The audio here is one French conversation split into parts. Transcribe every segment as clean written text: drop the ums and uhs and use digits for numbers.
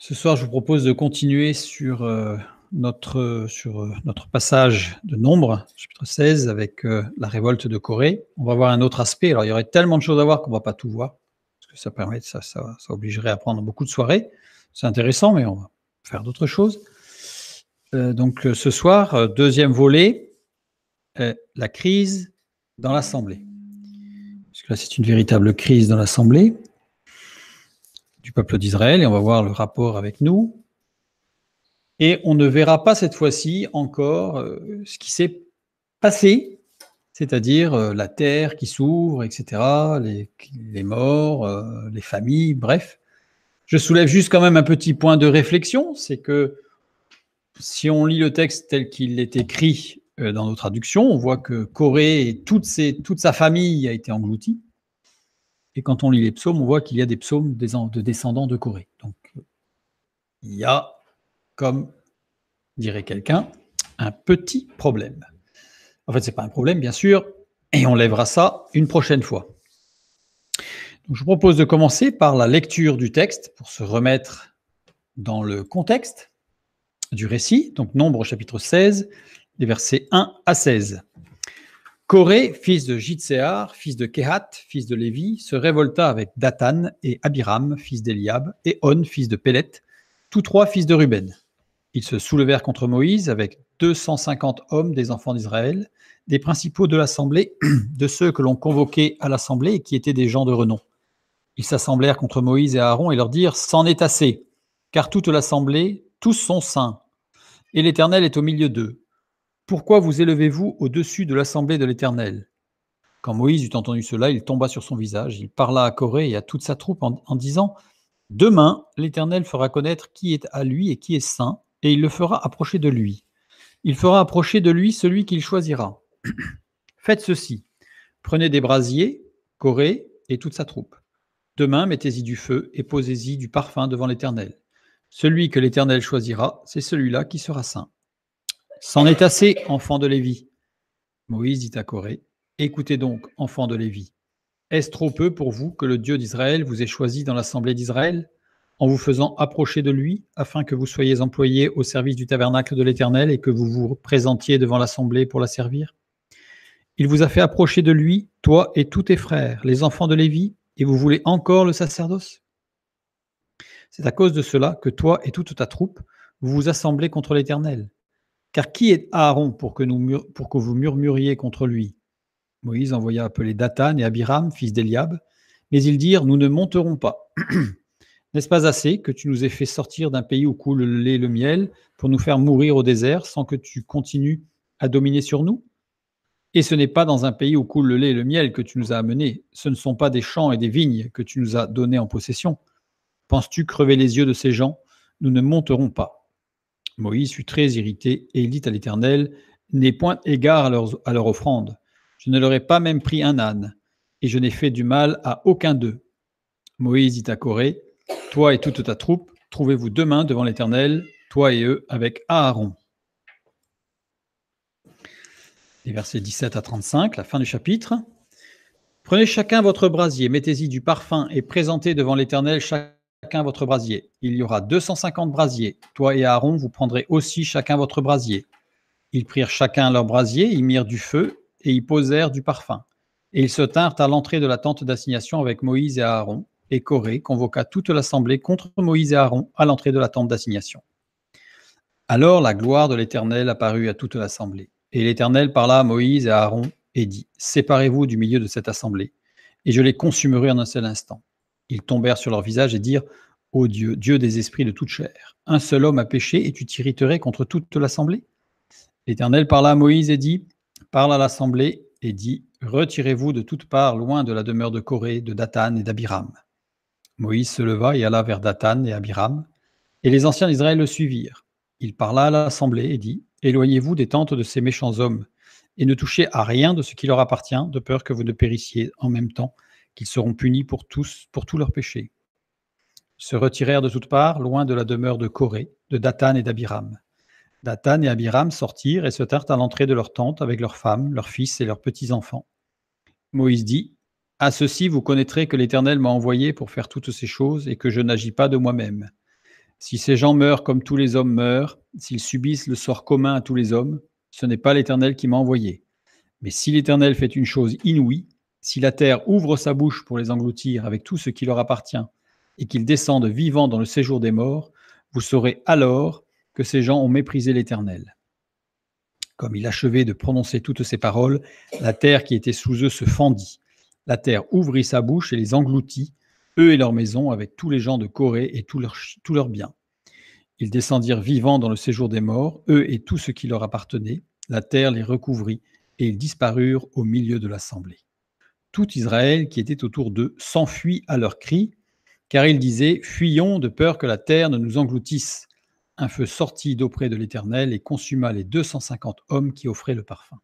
Ce soir, je vous propose de continuer sur, notre passage de Nombres, chapitre 16, avec, la révolte de Corée. On va voir un autre aspect. Alors, il y aurait tellement de choses à voir qu'on ne va pas tout voir, parce que ça obligerait à prendre beaucoup de soirées. C'est intéressant, mais on va faire d'autres choses. Donc, ce soir, 2e volet, la crise dans l'assemblée. Parce que là, c'est une véritable crise dans l'assemblée du peuple d'Israël, et on va voir le rapport avec nous. Et on ne verra pas cette fois-ci encore ce qui s'est passé, c'est-à-dire la terre qui s'ouvre, etc., les morts, les familles, bref. Je soulève juste quand même un petit point de réflexion, c'est que si on lit le texte tel qu'il est écrit dans nos traductions, on voit que Corée et toute sa famille a été engloutie. Et quand on lit les psaumes, on voit qu'il y a des psaumes de descendants de Corée. Donc, il y a, comme dirait quelqu'un, un petit problème. En fait, ce n'est pas un problème, bien sûr, et on lèvera ça une prochaine fois. Donc, je vous propose de commencer par la lecture du texte pour se remettre dans le contexte du récit. Donc, Nombres chapitre 16, les versets 1 à 16. Corée, fils de Jitséar, fils de Kehat, fils de Lévi, se révolta avec Dathan et Abiram, fils d'Eliab, et On, fils de Pélet, tous trois fils de Ruben. Ils se soulevèrent contre Moïse avec 250 hommes des enfants d'Israël, des principaux de l'assemblée, de ceux que l'on convoquait à l'assemblée et qui étaient des gens de renom. Ils s'assemblèrent contre Moïse et Aaron et leur dirent « C'en est assez, car toute l'assemblée, tous sont saints, et l'Éternel est au milieu d'eux. Pourquoi vous élevez-vous au-dessus de l'assemblée de l'Éternel » Quand Moïse eut entendu cela, il tomba sur son visage. Il parla à Corée et à toute sa troupe en disant « Demain, l'Éternel fera connaître qui est à lui et qui est saint, et il le fera approcher de lui. Il fera approcher de lui celui qu'il choisira. Faites ceci. Prenez des brasiers, Corée et toute sa troupe. Demain, mettez-y du feu et posez-y du parfum devant l'Éternel. Celui que l'Éternel choisira, c'est celui-là qui sera saint. C'en est assez, enfants de Lévi. Moïse dit à Corée, écoutez donc, enfants de Lévi. Est-ce trop peu pour vous que le Dieu d'Israël vous ait choisi dans l'assemblée d'Israël, en vous faisant approcher de lui, afin que vous soyez employés au service du tabernacle de l'Éternel et que vous vous présentiez devant l'assemblée pour la servir? Il vous a fait approcher de lui, toi et tous tes frères, les enfants de Lévi, et vous voulez encore le sacerdoce? C'est à cause de cela que toi et toute ta troupe, vous vous assemblez contre l'Éternel. Car qui est Aaron pour que vous murmuriez contre lui? Moïse envoya appeler Dathan et Abiram, fils d'Eliab, mais ils dirent, nous ne monterons pas. N'est-ce pas assez que tu nous aies fait sortir d'un pays où coule le lait et le miel pour nous faire mourir au désert sans que tu continues à dominer sur nous? Et ce n'est pas dans un pays où coule le lait et le miel que tu nous as amenés, ce ne sont pas des champs et des vignes que tu nous as donnés en possession. Penses-tu crever les yeux de ces gens? Nous ne monterons pas. Moïse fut très irrité et il dit à l'Éternel, n'aie point égard à leur offrande. Je ne leur ai pas même pris un âne, et je n'ai fait du mal à aucun d'eux. Moïse dit à Corée, toi et toute ta troupe, trouvez-vous demain devant l'Éternel, toi et eux, avec Aaron. Les versets 17 à 35, la fin du chapitre. Prenez chacun votre brasier, mettez-y du parfum et présentez devant l'Éternel chacun votre brasier. Il y aura 250 brasiers. Toi et Aaron, vous prendrez aussi chacun votre brasier. Ils prirent chacun leur brasier, ils mirent du feu et y posèrent du parfum. Et ils se tinrent à l'entrée de la tente d'assignation avec Moïse et Aaron. Et Corée convoqua toute l'assemblée contre Moïse et Aaron à l'entrée de la tente d'assignation. Alors la gloire de l'Éternel apparut à toute l'assemblée. Et l'Éternel parla à Moïse et à Aaron et dit, séparez-vous du milieu de cette assemblée, et je les consumerai en un seul instant. Ils tombèrent sur leur visage et dirent, ô Dieu, Dieu des esprits de toute chair, un seul homme a péché et tu t'irriterais contre toute l'assemblée? L'Éternel parla à Moïse et dit, parle à l'assemblée et dit, retirez-vous de toutes parts loin de la demeure de Corée, de Dathan et d'Abiram. Moïse se leva et alla vers Dathan et Abiram, et les anciens d'Israël le suivirent. Il parla à l'assemblée et dit, éloignez-vous des tentes de ces méchants hommes, et ne touchez à rien de ce qui leur appartient, de peur que vous ne périssiez en même temps, qu'ils seront punis pour tous leurs péchés. Ils se retirèrent de toutes parts, loin de la demeure de Corée, de Dathan et d'Abiram. Dathan et Abiram sortirent et se tinrent à l'entrée de leur tente avec leurs femmes, leurs fils et leurs petits-enfants. Moïse dit, à ceci vous connaîtrez que l'Éternel m'a envoyé pour faire toutes ces choses et que je n'agis pas de moi-même. Si ces gens meurent comme tous les hommes meurent, s'ils subissent le sort commun à tous les hommes, ce n'est pas l'Éternel qui m'a envoyé. Mais si l'Éternel fait une chose inouïe, si la terre ouvre sa bouche pour les engloutir avec tout ce qui leur appartient, et qu'ils descendent vivants dans le séjour des morts, vous saurez alors que ces gens ont méprisé l'Éternel. Comme il achevait de prononcer toutes ces paroles, la terre qui était sous eux se fendit. La terre ouvrit sa bouche et les engloutit, eux et leurs maisons, avec tous les gens de Corée et tous leurs biens. Ils descendirent vivants dans le séjour des morts, eux et tout ce qui leur appartenait. La terre les recouvrit et ils disparurent au milieu de l'assemblée. Tout Israël qui était autour d'eux s'enfuit à leurs cris, car ils disaient « Fuyons de peur que la terre ne nous engloutisse ». Un feu sortit d'auprès de l'Éternel et consuma les 250 hommes qui offraient le parfum.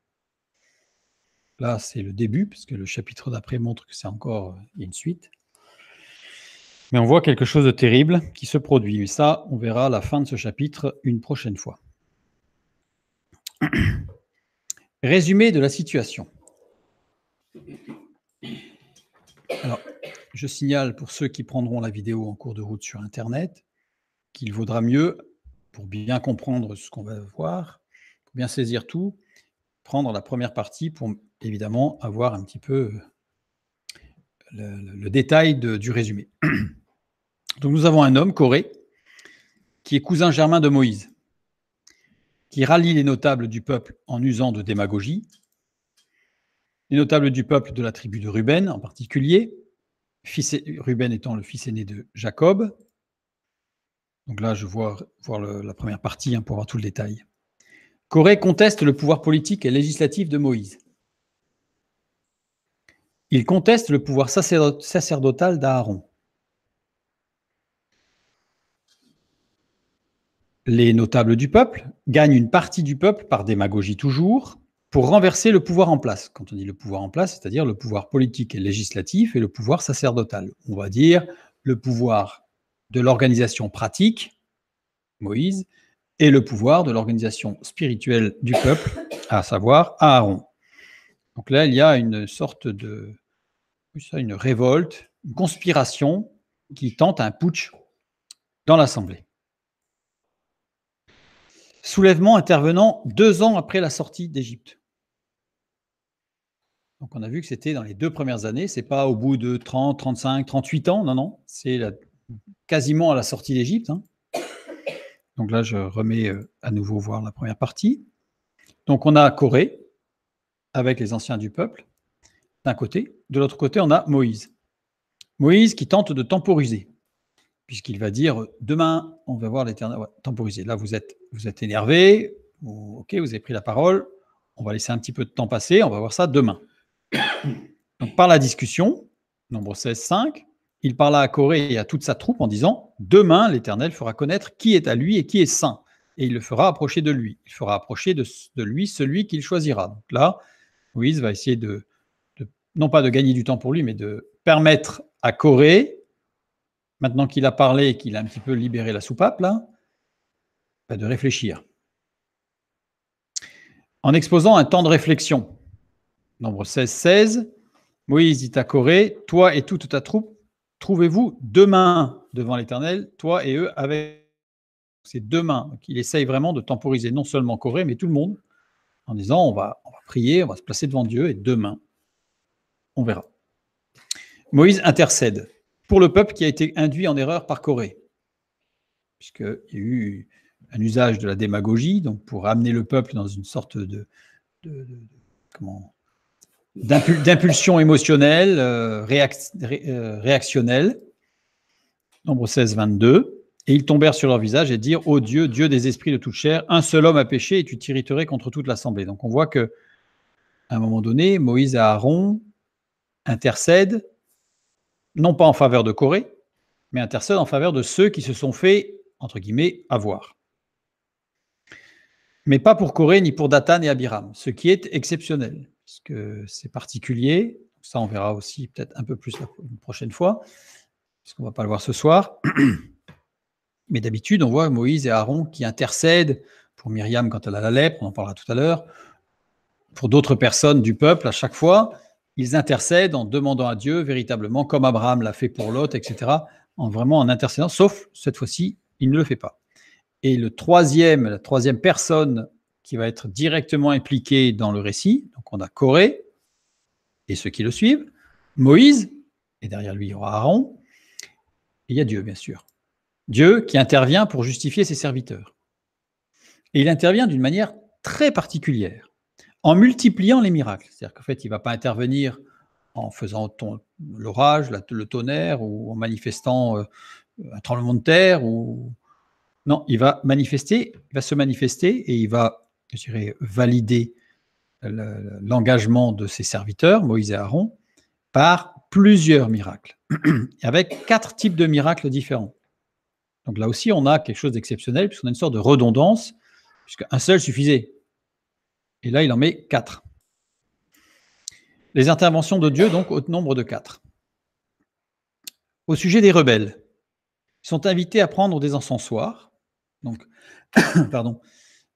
Là, c'est le début, parce que le chapitre d'après montre que c'est encore une suite. Mais on voit quelque chose de terrible qui se produit. Et ça, on verra à la fin de ce chapitre une prochaine fois. Résumé de la situation. Alors, je signale pour ceux qui prendront la vidéo en cours de route sur Internet qu'il vaudra mieux, pour bien comprendre ce qu'on va voir, pour bien saisir tout, prendre la première partie pour évidemment avoir un petit peu le détail du résumé. Donc nous avons un homme, Coré, qui est cousin germain de Moïse, qui rallie les notables du peuple en usant de démagogie, les notables du peuple de la tribu de Ruben en particulier, Ruben étant le fils aîné de Jacob. Donc là, je vois la première partie pour avoir tout le détail. Coré conteste le pouvoir politique et législatif de Moïse. Il conteste le pouvoir sacerdotal d'Aaron. Les notables du peuple gagnent une partie du peuple par démagogie toujours, pour renverser le pouvoir en place. Quand on dit le pouvoir en place, c'est-à-dire le pouvoir politique et législatif et le pouvoir sacerdotal. On va dire le pouvoir de l'organisation pratique, Moïse, et le pouvoir de l'organisation spirituelle du peuple, à savoir Aaron. Donc là, il y a une sorte une révolte, une conspiration qui tente un putsch dans l'Assemblée. Soulèvement intervenant 2 ans après la sortie d'Égypte. Donc on a vu que c'était dans les 2 premières années, c'est pas au bout de 30, 35, 38 ans, non, c'est quasiment à la sortie d'Égypte. Donc là, je remets à nouveau voir la première partie. Donc on a Coré, avec les anciens du peuple, d'un côté. De l'autre côté, on a Moïse. Moïse qui tente de temporiser, puisqu'il va dire « Demain, on va voir l'Éternel. » Ouais, temporiser. Là, vous êtes énervé, ok, vous avez pris la parole, on va laisser un petit peu de temps passer, on va voir ça demain. Donc par la discussion, Nombre 16, 5, il parla à Coré et à toute sa troupe en disant « Demain, l'Éternel fera connaître qui est à lui et qui est saint, et il le fera approcher de lui. Il fera approcher de lui celui qu'il choisira. » Donc là, Moïse va essayer non pas de gagner du temps pour lui, mais de permettre à Coré, maintenant qu'il a parlé et qu'il a un petit peu libéré la soupape, là, de réfléchir. En exposant un temps de réflexion, Nombre 16, 16, Moïse dit à Coré, « Toi et toute ta troupe, trouvez-vous demain devant l'Éternel, toi et eux avec... » C'est demain. Donc, il essaye vraiment de temporiser non seulement Coré, mais tout le monde, en disant, on va prier, on va se placer devant Dieu, et demain, on verra. Moïse intercède pour le peuple qui a été induit en erreur par Coré, puisqu'il y a eu un usage de la démagogie, donc pour amener le peuple dans une sorte d'impulsion émotionnelle, réactionnelle. Nombre 16, 22. Et ils tombèrent sur leur visage et dirent « Ô Dieu, Dieu des esprits de toute chair, un seul homme a péché et tu t'irriterais contre toute l'assemblée. » Donc on voit qu'à un moment donné, Moïse et Aaron intercèdent, non pas en faveur de Coré, mais intercèdent en faveur de ceux qui se sont fait, entre guillemets, avoir. Mais pas pour Coré ni pour Dathan et Abiram, ce qui est exceptionnel, parce que c'est particulier. Ça, on verra aussi peut-être un peu plus une prochaine fois, parce qu'on ne va pas le voir ce soir. Mais d'habitude, on voit Moïse et Aaron qui intercèdent pour Myriam quand elle a la lèpre, on en parlera tout à l'heure, pour d'autres personnes du peuple, à chaque fois, ils intercèdent en demandant à Dieu véritablement, comme Abraham l'a fait pour Lot, etc., en intercédant, sauf cette fois-ci, il ne le fait pas. Et la troisième personne qui va être directement impliquée dans le récit, donc on a Corée et ceux qui le suivent, Moïse, et derrière lui il y aura Aaron, et il y a Dieu bien sûr. Dieu qui intervient pour justifier ses serviteurs. Et il intervient d'une manière très particulière, en multipliant les miracles. C'est-à-dire qu'en fait, il ne va pas intervenir en faisant l'orage, le tonnerre, ou en manifestant un tremblement de terre. Non, il va se manifester et il va, je dirais, valider l'engagement de ses serviteurs, Moïse et Aaron, par plusieurs miracles, avec 4 types de miracles différents. Donc là aussi, on a quelque chose d'exceptionnel, puisqu'on a une sorte de redondance, puisqu'un seul suffisait. Et là, il en met 4. Les interventions de Dieu, donc, au nombre de 4. Au sujet des rebelles, ils sont invités à prendre des encensoirs. Donc, pardon.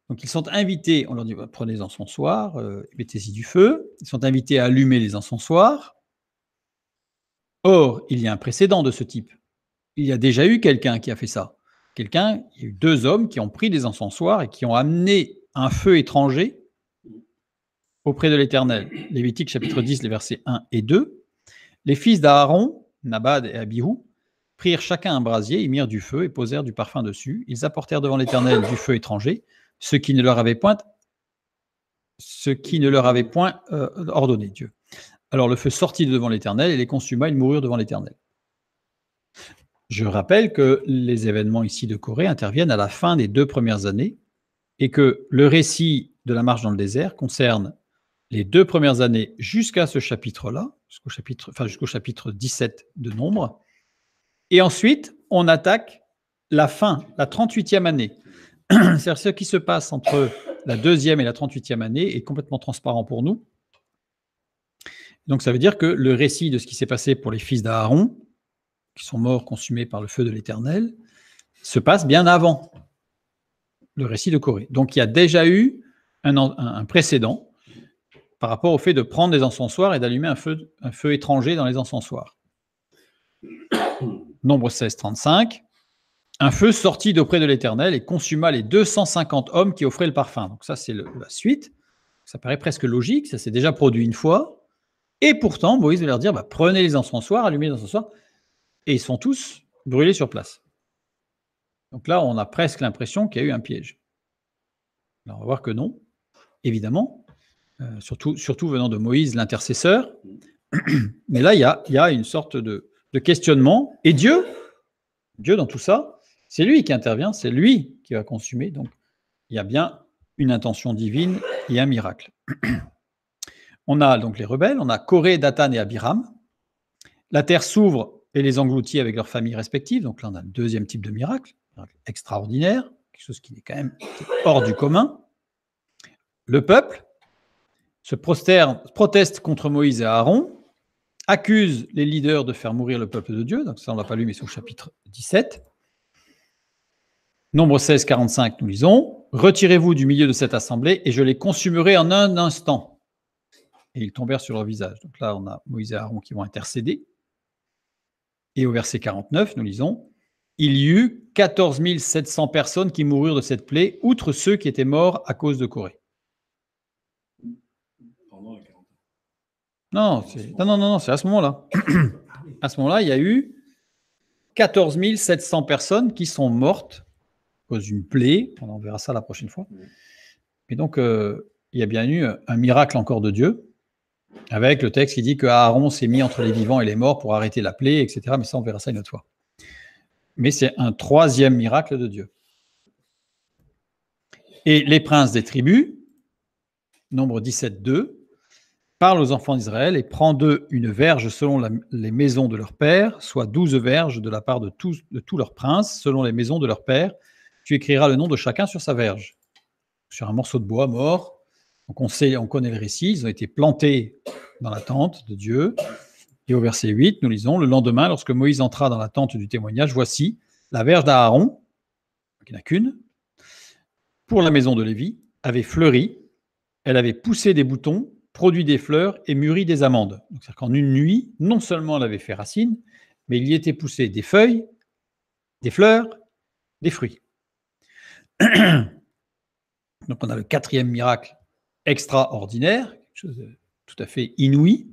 Donc, ils sont invités, on leur dit, prenez des encensoirs, mettez-y du feu. Ils sont invités à allumer les encensoirs. Or, il y a un précédent de ce type. Il y a déjà eu quelqu'un qui a fait ça. Il y a eu 2 hommes qui ont pris des encensoirs et qui ont amené un feu étranger auprès de l'Éternel. Lévitique chapitre 10, les versets 1 et 2. Les fils d'Aaron, Nabad et Abihu, prirent chacun un brasier, ils mirent du feu et posèrent du parfum dessus. Ils apportèrent devant l'Éternel du feu étranger, ce qui ne leur avait point ordonné Dieu. Alors le feu sortit de devant l'Éternel et les consuma, ils moururent devant l'Éternel. Je rappelle que les événements ici de Corée interviennent à la fin des 2 premières années et que le récit de la marche dans le désert concerne les 2 premières années jusqu'à ce chapitre-là, jusqu'au chapitre 17 de Nombre. Et ensuite, on attaque la fin, la 38e année. C'est-à-dire ce qui se passe entre la 2e et la 38e année est complètement transparent pour nous. Donc ça veut dire que le récit de ce qui s'est passé pour les fils d'Aaron, qui sont morts consumés par le feu de l'Éternel, se passe bien avant le récit de Corée. Donc il y a déjà eu un précédent par rapport au fait de prendre des encensoirs et d'allumer un feu étranger dans les encensoirs. Nombre 16, 35. Un feu sortit d'auprès de l'Éternel et consuma les 250 hommes qui offraient le parfum. Donc ça, c'est la suite. Ça paraît presque logique, ça s'est déjà produit une fois. Et pourtant, Moïse va leur dire, prenez les encensoirs, allumez les encensoirs. Et ils sont tous brûlés sur place. Donc là, on a presque l'impression qu'il y a eu un piège. Alors, on va voir que non, évidemment, surtout venant de Moïse, l'intercesseur. Mais là, il y a une sorte de questionnement. Et Dieu, dans tout ça, c'est lui qui intervient, c'est lui qui va consumer. Donc, il y a bien une intention divine et un miracle. On a donc les rebelles, on a Corée, Dathan et Abiram. La terre s'ouvre et les engloutit avec leurs familles respectives. Donc là, on a le 2e type de miracle extraordinaire, quelque chose qui est quand même hors du commun. Le peuple proteste contre Moïse et Aaron, accuse les leaders de faire mourir le peuple de Dieu. Donc ça, on ne l'a pas lu, mais c'est au chapitre 17. Nombre 16, 45, nous lisons « Retirez-vous du milieu de cette assemblée et je les consumerai en un instant. » Et ils tombèrent sur leur visage. Donc là, on a Moïse et Aaron qui vont intercéder. Et au verset 49, nous lisons « Il y eut 14 700 personnes qui moururent de cette plaie, outre ceux qui étaient morts à cause de Corée. » Non, c'est à ce moment-là. À ce moment-là, il y a eu 14 700 personnes qui sont mortes à cause d'une plaie. On verra ça la prochaine fois. Et donc, il y a bien eu un miracle encore de Dieu, avec le texte qui dit que Aaron s'est mis entre les vivants et les morts pour arrêter la plaie, etc. Mais ça, on verra ça une autre fois. Mais c'est un 3e miracle de Dieu. Et les princes des tribus, nombre 17, 2, parle aux enfants d'Israël et prend d'eux une verge selon les maisons de leur père, soit 12 verges de la part de tous leurs princes, selon les maisons de leur père. Tu écriras le nom de chacun sur sa verge, sur un morceau de bois mort. Donc on connaît le récit, ils ont été plantés dans la tente de Dieu. Et au verset 8, nous lisons « Le lendemain, lorsque Moïse entra dans la tente du témoignage, voici, la verge d'Aaron, qui n'a qu'une, pour la maison de Lévi, avait fleuri, elle avait poussé des boutons, produit des fleurs et mûri des amandes. » Donc, c'est-à-dire qu'en une nuit, non seulement elle avait fait racine, mais il y était poussé des feuilles, des fleurs des fruits. Donc on a le 4e miracle extraordinaire, quelque chose de tout à fait inouï,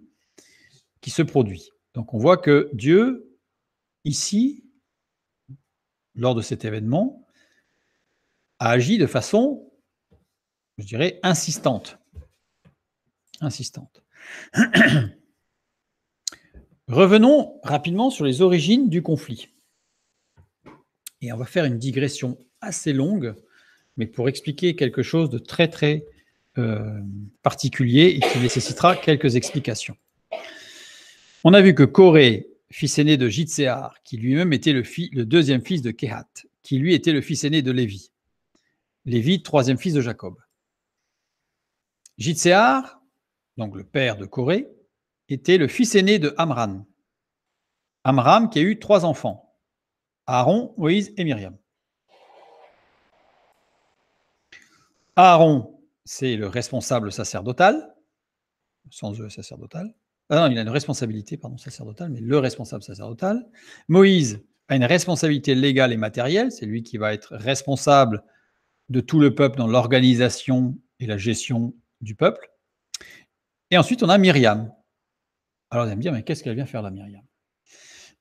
qui se produit. Donc on voit que Dieu, ici, lors de cet événement, a agi de façon, je dirais, insistante. Revenons rapidement sur les origines du conflit. Et on va faire une digression assez longue, mais pour expliquer quelque chose de très très particulier et qui nécessitera quelques explications. On a vu que Coré, fils aîné de Jitséar, qui lui-même était le 2e fils de Kehat, qui lui était le fils aîné de Lévi. Lévi, 3e fils de Jacob. Jitséar, donc le père de Coré, était le fils aîné de Amram. Amram qui a eu 3 enfants, Aaron, Moïse et Myriam. Aaron, c'est le responsable sacerdotal, sans eux sacerdotal. Ah non, il a une responsabilité, sacerdotale, mais le responsable sacerdotal. Moïse a une responsabilité légale et matérielle, c'est lui qui va être responsable de tout le peuple dans l'organisation et la gestion du peuple. Et ensuite, on a Myriam. Alors, vous allez me dire, mais qu'est-ce qu'elle vient faire là, Myriam?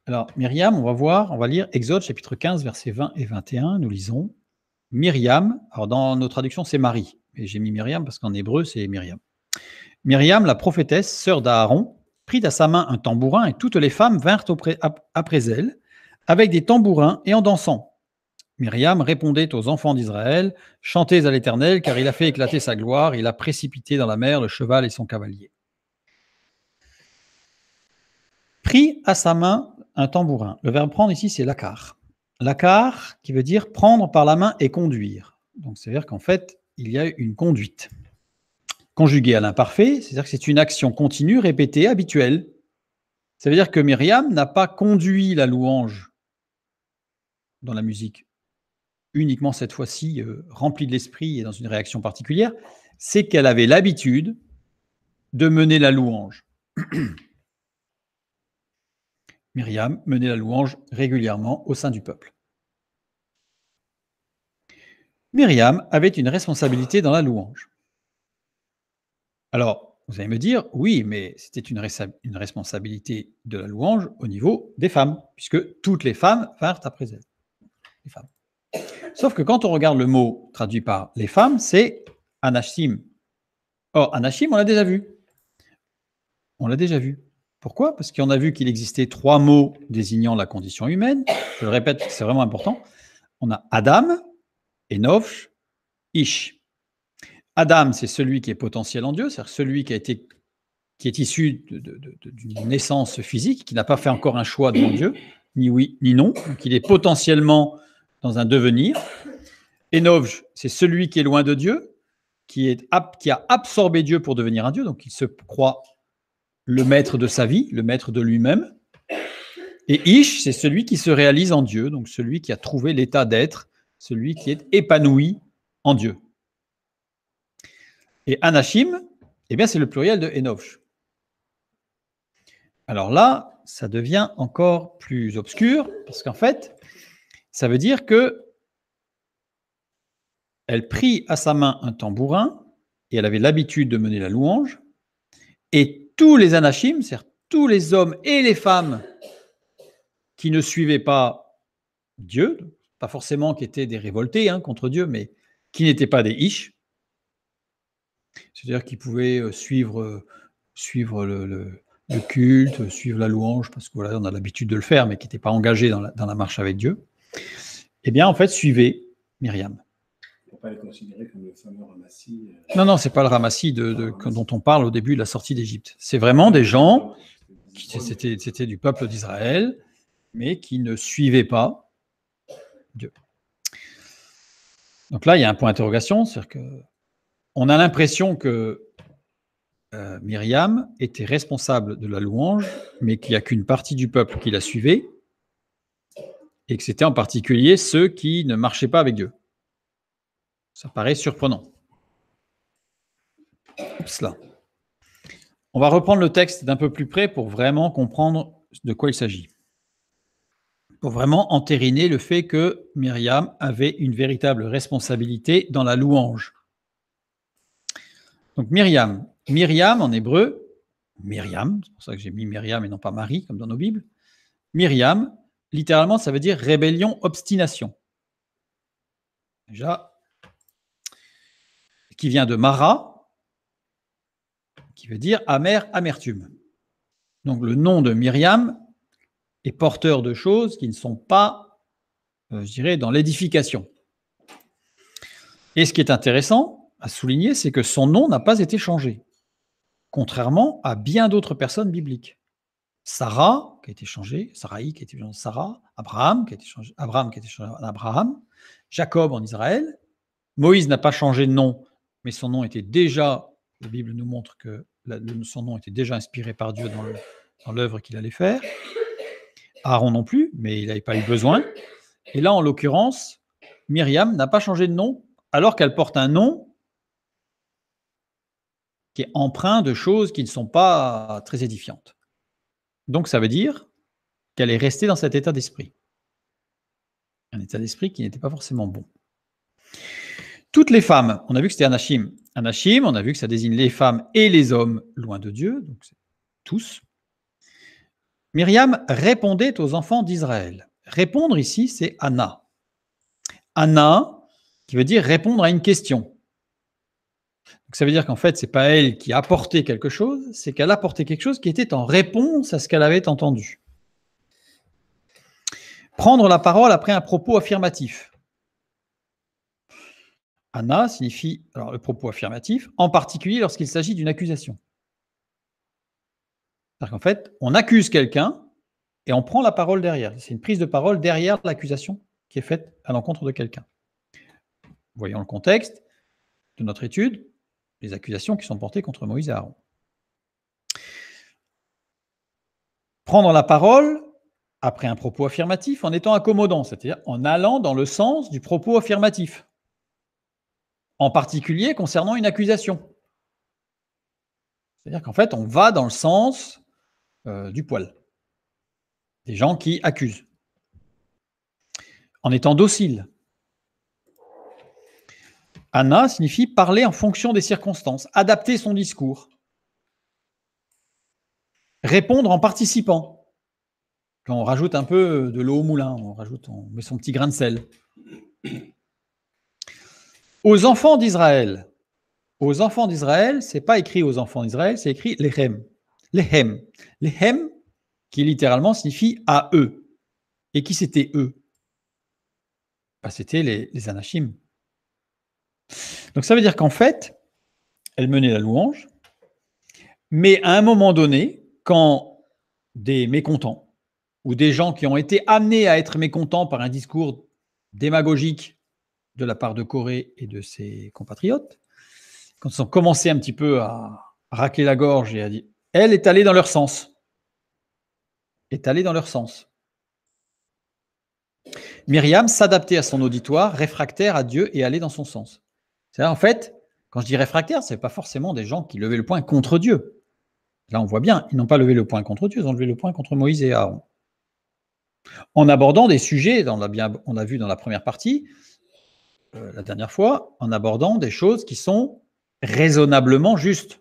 Alors, Myriam, on va lire Exode chapitre 15, versets 20 et 21, nous lisons. Myriam, alors dans nos traductions, c'est Marie, mais j'ai mis Myriam parce qu'en hébreu, c'est Myriam. Myriam, la prophétesse, sœur d'Aaron, prit à sa main un tambourin et toutes les femmes vinrent après elle, avec des tambourins et en dansant. Myriam répondait aux enfants d'Israël, « Chantez à l'Éternel, car il a fait éclater sa gloire, il a précipité dans la mer le cheval et son cavalier. » Prit à sa main un tambourin. Le verbe prendre ici, c'est lakar. Lakar, qui veut dire prendre par la main et conduire. Donc, c'est-à-dire qu'en fait, il y a une conduite. Conjuguée à l'imparfait, c'est-à-dire que c'est une action continue, répétée, habituelle. Ça veut dire que Myriam n'a pas conduit la louange dans la musique, uniquement cette fois-ci remplie de l'esprit et dans une réaction particulière, c'est qu'elle avait l'habitude de mener la louange. Myriam menait la louange régulièrement au sein du peuple. Myriam avait une responsabilité dans la louange. Alors, vous allez me dire, oui, mais c'était une responsabilité de la louange au niveau des femmes, puisque toutes les femmes vinrent après elle. Les femmes. Sauf que quand on regarde le mot traduit par les femmes, c'est anashim. Or, anashim, on l'a déjà vu. On l'a déjà vu. Pourquoi? Parce qu'on a vu qu'il existait 3 mots désignant la condition humaine. Je le répète, c'est vraiment important. On a Adam, Enoch, Ish. Adam, c'est celui qui est potentiel en Dieu, c'est-à-dire celui qui est issu d'une naissance physique, qui n'a pas fait encore un choix devant Dieu, ni oui ni non, donc il est potentiellement dans un devenir. Enoch, c'est celui qui est loin de Dieu, qui a absorbé Dieu pour devenir un Dieu, donc il se croit le maître de sa vie, le maître de lui-même. Et Ish, c'est celui qui se réalise en Dieu, donc celui qui a trouvé l'état d'être, celui qui est épanoui en Dieu. Et Anashim, eh bien, c'est le pluriel de Enoch. Alors là, ça devient encore plus obscur, parce qu'en fait, ça veut dire que elle prit à sa main un tambourin, et elle avait l'habitude de mener la louange, et tous les Anashim, c'est-à-dire tous les hommes et les femmes qui ne suivaient pas Dieu, pas forcément qui étaient des révoltés contre Dieu, mais qui n'étaient pas des Ish, c'est-à-dire qui pouvaient suivre le culte, suivre la louange, parce que voilà, on a l'habitude de le faire, mais qui n'étaient pas engagés dans la marche avec Dieu, eh bien, en fait, suivaient Myriam. Il ne faut pas les considérer comme le fameux ramassis. Non, c'est pas le ramassis dont on parle au début de la sortie d'Égypte. C'est vraiment des gens c'était du peuple d'Israël, mais qui ne suivaient pas Dieu. Donc là, il y a un point d'interrogation, c'est-à-dire qu'on a l'impression que Myriam était responsable de la louange, mais qu'il n'y a qu'une partie du peuple qui la suivait, et que c'était en particulier ceux qui ne marchaient pas avec Dieu. Ça paraît surprenant. Cela. On va reprendre le texte d'un peu plus près pour vraiment comprendre de quoi il s'agit. pour vraiment entériner le fait que Myriam avait une véritable responsabilité dans la louange. Donc Myriam en hébreu, Myriam, c'est pour ça que j'ai mis Myriam et non pas Marie, comme dans nos Bibles. Myriam, littéralement, ça veut dire rébellion, obstination. Déjà, qui vient de Mara, qui veut dire amer, amertume. Donc le nom de Myriam est porteur de choses qui ne sont pas, je dirais, dans l'édification. Et ce qui est intéressant à souligner, c'est que son nom n'a pas été changé, contrairement à bien d'autres personnes bibliques. Sarah, qui a été changée, Sarai, qui a été changée en Sarah, Abraham, qui a été changé en Abraham, Jacob en Israël. Moïse n'a pas changé de nom, mais son nom était déjà, la Bible nous montre que son nom était déjà inspiré par Dieu dans l'œuvre qu'il allait faire. Aaron non plus, mais il n'avait pas eu besoin. Et là, en l'occurrence, Myriam n'a pas changé de nom, alors qu'elle porte un nom qui est empreint de choses qui ne sont pas très édifiantes. Donc, ça veut dire qu'elle est restée dans cet état d'esprit. Un état d'esprit qui n'était pas forcément bon. Toutes les femmes, on a vu que c'était Anachim. Anachim, on a vu que ça désigne les femmes et les hommes loin de Dieu, donc c'est tous. Myriam répondait aux enfants d'Israël. Répondre ici, c'est Anna. Anna, qui veut dire répondre à une question. Donc ça veut dire qu'en fait, ce n'est pas elle qui a apporté quelque chose, c'est qu'elle a apporté quelque chose qui était en réponse à ce qu'elle avait entendu. Prendre la parole après un propos affirmatif. Anna signifie alors, le propos affirmatif, en particulier lorsqu'il s'agit d'une accusation. C'est-à-dire qu'en fait, on accuse quelqu'un et on prend la parole derrière. C'est une prise de parole derrière l'accusation qui est faite à l'encontre de quelqu'un. Voyons le contexte de notre étude, les accusations qui sont portées contre Moïse et Aaron. Prendre la parole après un propos affirmatif en étant accommodant, c'est-à-dire en allant dans le sens du propos affirmatif, en particulier concernant une accusation. C'est-à-dire qu'en fait, on va dans le sens du poil, des gens qui accusent, en étant docile. Anna signifie parler en fonction des circonstances, adapter son discours, répondre en participant. Quand on rajoute un peu de l'eau au moulin, on met son petit grain de sel. Aux enfants d'Israël, c'est pas écrit aux enfants d'Israël, c'est écrit Lechem. Lechem. Lechem, qui littéralement signifie à eux. Et qui c'était eux? C'était les Anachim. Donc ça veut dire qu'en fait, elle menait la louange, mais à un moment donné, quand des mécontents ou des gens qui ont été amenés à être mécontents par un discours démagogique de la part de Corée et de ses compatriotes, quand ils ont commencé un petit peu à racler la gorge et à dire, elle est allée dans leur sens. Myriam s'adaptait à son auditoire, réfractaire à Dieu et allait dans son sens. C'est-à-dire, en fait, quand je dis réfractaire, ce n'est pas forcément des gens qui levaient le poing contre Dieu. Là, on voit bien, ils n'ont pas levé le poing contre Dieu, ils ont levé le poing contre Moïse et Aaron. En abordant des sujets, on l'a vu dans la première partie, la dernière fois, en abordant des choses qui sont raisonnablement justes.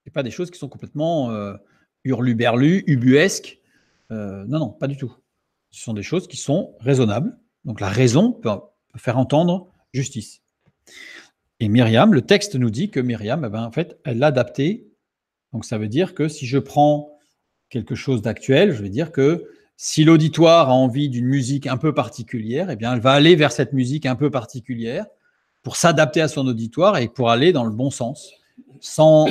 Et pas des choses qui sont complètement hurluberlues, ubuesques. Non, pas du tout. Ce sont des choses qui sont raisonnables. Donc la raison peut faire entendre justice. Et Myriam, le texte nous dit que Myriam, en fait, elle l'a adapté. Donc ça veut dire que si je prends quelque chose d'actuel, je vais dire que si l'auditoire a envie d'une musique un peu particulière, eh bien, elle va aller vers cette musique un peu particulière pour s'adapter à son auditoire et pour aller dans le bon sens, sans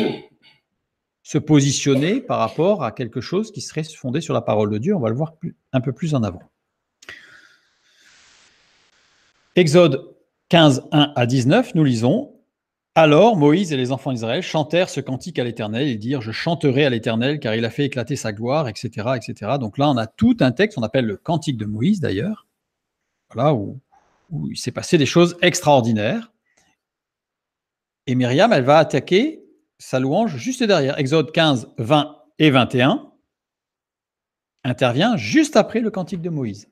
se positionner par rapport à quelque chose qui serait fondé sur la parole de Dieu. On va le voir un peu plus en avant. Exode 15, 1 à 19, nous lisons « Alors Moïse et les enfants d'Israël chantèrent ce cantique à l'Éternel et dirent « Je chanterai à l'Éternel car il a fait éclater sa gloire, etc. etc. » Donc là, on a tout un texte, on appelle le cantique de Moïse d'ailleurs, voilà, où il s'est passé des choses extraordinaires. Et Myriam, elle va attaquer sa louange juste derrière. Exode 15, 20 et 21. intervient juste après le cantique de Moïse.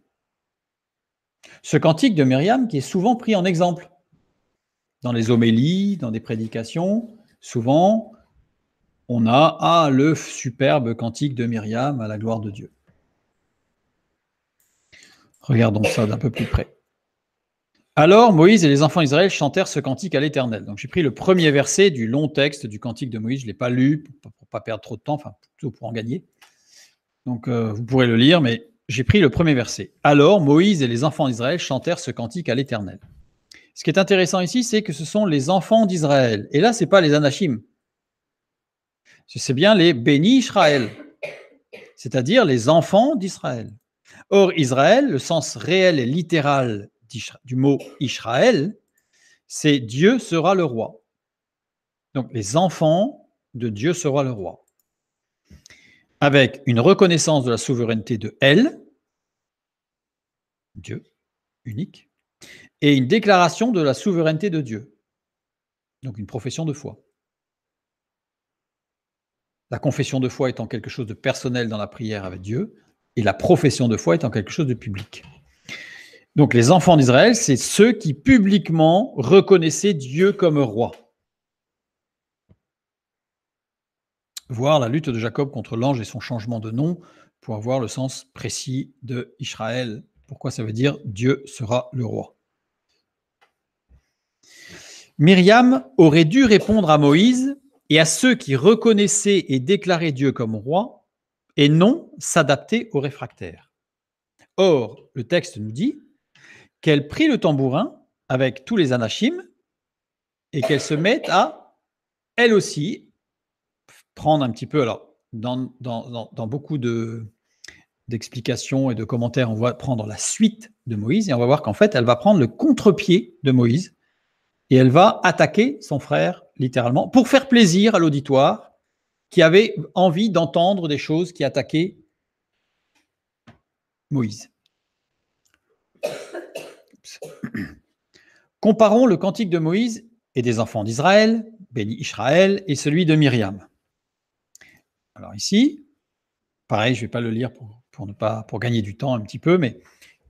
Ce cantique de Myriam qui est souvent pris en exemple dans les homélies, dans des prédications, souvent on a le superbe cantique de Myriam à la gloire de Dieu. Regardons ça d'un peu plus près. Alors Moïse et les enfants d'Israël chantèrent ce cantique à l'Éternel. Donc j'ai pris le premier verset du long texte du cantique de Moïse, je ne l'ai pas lu pour ne pas perdre trop de temps, enfin plutôt pour en gagner. Donc vous pourrez le lire, mais j'ai pris le premier verset. Alors Moïse et les enfants d'Israël chantèrent ce cantique à l'Éternel. Ce qui est intéressant ici, c'est que ce sont les enfants d'Israël. Et là, ce n'est pas les Anachim. C'est bien les bénis Israël, c'est-à-dire les enfants d'Israël. Or, Israël, le sens réel et littéral du mot Israël, c'est Dieu sera le roi. Donc, les enfants de Dieu sera le roi. Avec une reconnaissance de la souveraineté de Elle, Dieu, unique, et une déclaration de la souveraineté de Dieu. Donc, une profession de foi. La confession de foi étant quelque chose de personnel dans la prière avec Dieu, et la profession de foi étant quelque chose de public. Donc les enfants d'Israël, c'est ceux qui publiquement reconnaissaient Dieu comme roi. Voir la lutte de Jacob contre l'ange et son changement de nom pour avoir le sens précis de Israël. Pourquoi ça veut dire Dieu sera le roi. Myriam aurait dû répondre à Moïse et à ceux qui reconnaissaient et déclaraient Dieu comme roi, et non s'adapter aux réfractaires. Or, le texte nous dit qu'elle prit le tambourin avec tous les anachim et qu'elle se mette à, elle aussi, prendre un petit peu, alors, dans beaucoup d'explications et de commentaires, on va prendre la suite de Moïse et on va voir qu'en fait, elle va prendre le contre-pied de Moïse et elle va attaquer son frère, littéralement, pour faire plaisir à l'auditoire qui avait envie d'entendre des choses qui attaquaient Moïse. Comparons le cantique de Moïse et des enfants d'Israël, béni Israël, et celui de Myriam. Alors ici, pareil, je ne vais pas le lire pour gagner du temps un petit peu, mais